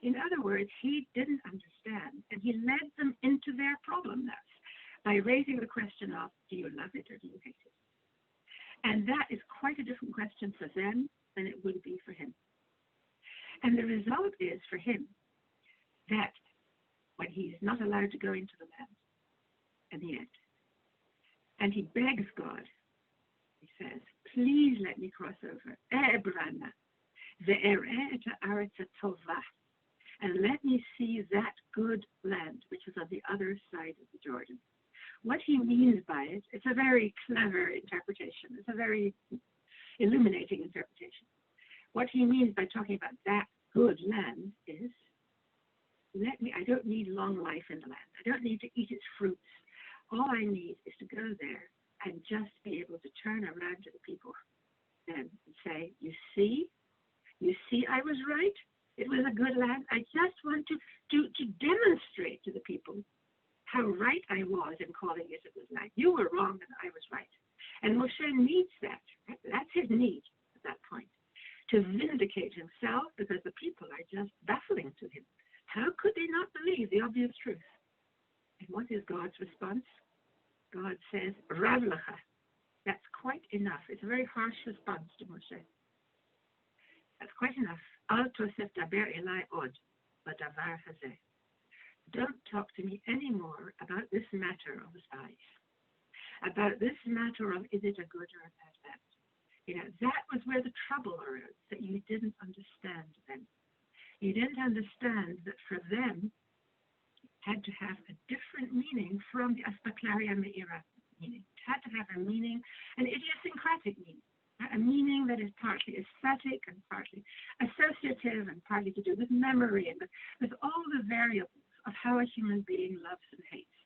[SPEAKER 2] In other words, he didn't understand, and he led them into their problem nets by raising the question of, do you love it or do you hate it? And that is quite a different question for them than it would be for him. And the result is for him that when he's not allowed to go into the land in the end, and he begs God, he says, please let me cross over, and let me see that good land, which is on the other side of the Jordan. What he means by it, it's a very clever interpretation. It's a very illuminating interpretation. What he means by talking about that good land is, I don't need long life in the land. I don't need to eat its fruits. All I need is to go there and just be able to turn around to the people and say, you see I was right. It was a good land. I just want to demonstrate to the people how right I was in calling it a good land. You were wrong and I was right. And Moshe needs that. That's his need at that point, to vindicate himself, because the people are just baffling to him. How could they not believe the obvious truth? And what is God's response? God says, Ravlacha. That's quite enough. It's a very harsh response to Moshe. That's quite enough. Al tosef daber elai od, badavar hazeh. Don't talk to me anymore about this matter of the spies, about this matter of, is it a good or a bad land? That was where the trouble arose, that you didn't understand them. You didn't understand that for them, it had to have a different meaning from the Aspaklaria Me'ira meaning. It had to have a meaning, an idiosyncratic meaning, a meaning that is partly aesthetic and partly associative and partly to do with memory and with all the variables of how a human being loves and hates.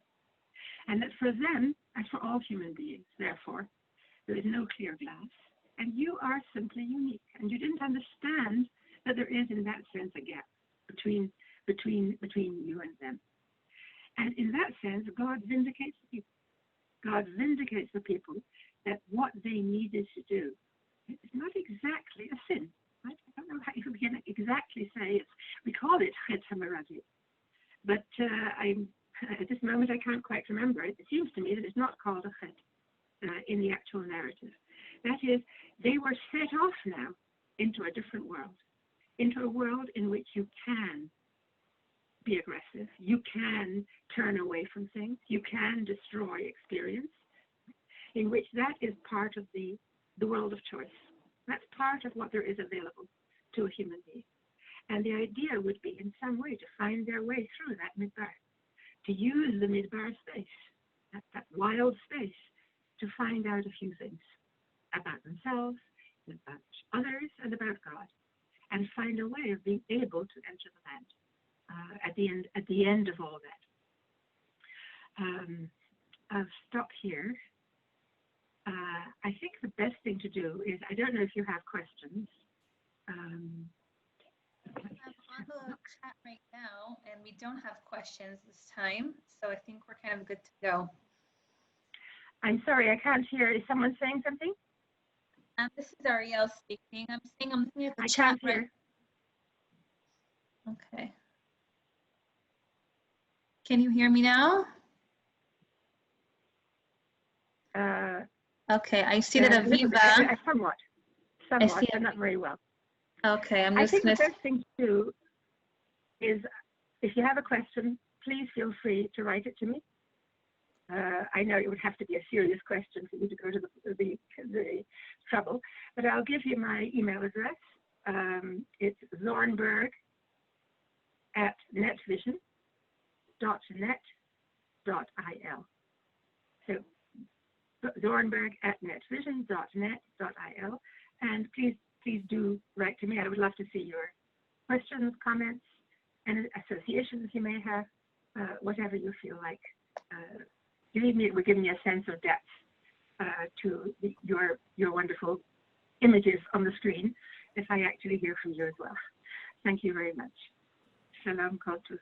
[SPEAKER 2] And that for them, as for all human beings, therefore, there is no clear glass, and you are simply unique. And you didn't understand that there is, in that sense, a gap between you and them. And in that sense, God vindicates the people. God vindicates the people that what they needed to do is not exactly a sin. Right? I don't know how you can exactly say it. We call it Chet HaMeraglim. But at this moment, I can't quite remember it. It seems to me that it's not called a Chet in the actual narrative. That is, they were set off now into a different world, into a world in which you can be aggressive, you can turn away from things, you can destroy experience, in which that is part of the world of choice. That's part of what there is available to a human being. And the idea would be in some way to find their way through that midbar, to use the midbar space, that wild space, to find out a few things about themselves, about others, and about God, and find a way of being able to enter the land at the end of all that. I'll stop here. I think the best thing to do is, I don't know if you have questions.
[SPEAKER 3] I'm on the chat right now, and we don't have questions this time, so I think we're kind of good to go.
[SPEAKER 1] I'm sorry, I can't hear. Is someone saying something?
[SPEAKER 3] This is Ariel speaking. I'm looking at the
[SPEAKER 1] I
[SPEAKER 3] chat.
[SPEAKER 1] can't hear.
[SPEAKER 3] Okay. Can you hear me now? Okay, I see that Avivah.
[SPEAKER 1] Somewhat, but not very well.
[SPEAKER 3] Okay, I'm
[SPEAKER 1] I
[SPEAKER 3] just
[SPEAKER 1] think
[SPEAKER 3] gonna.
[SPEAKER 1] the first thing to do is, if you have a question, please feel free to write it to me. I know it would have to be a serious question for you to go to the trouble, but I'll give you my email address. It's Zornberg at netvision.net.il. So Zornberg at netvision.net.il. And please do write to me. I would love to see your questions, comments, and associations you may have, whatever you feel like. It would give me a sense of depth to your wonderful images on the screen if I actually hear from you as well. Thank you very much. Shalom, Kotus.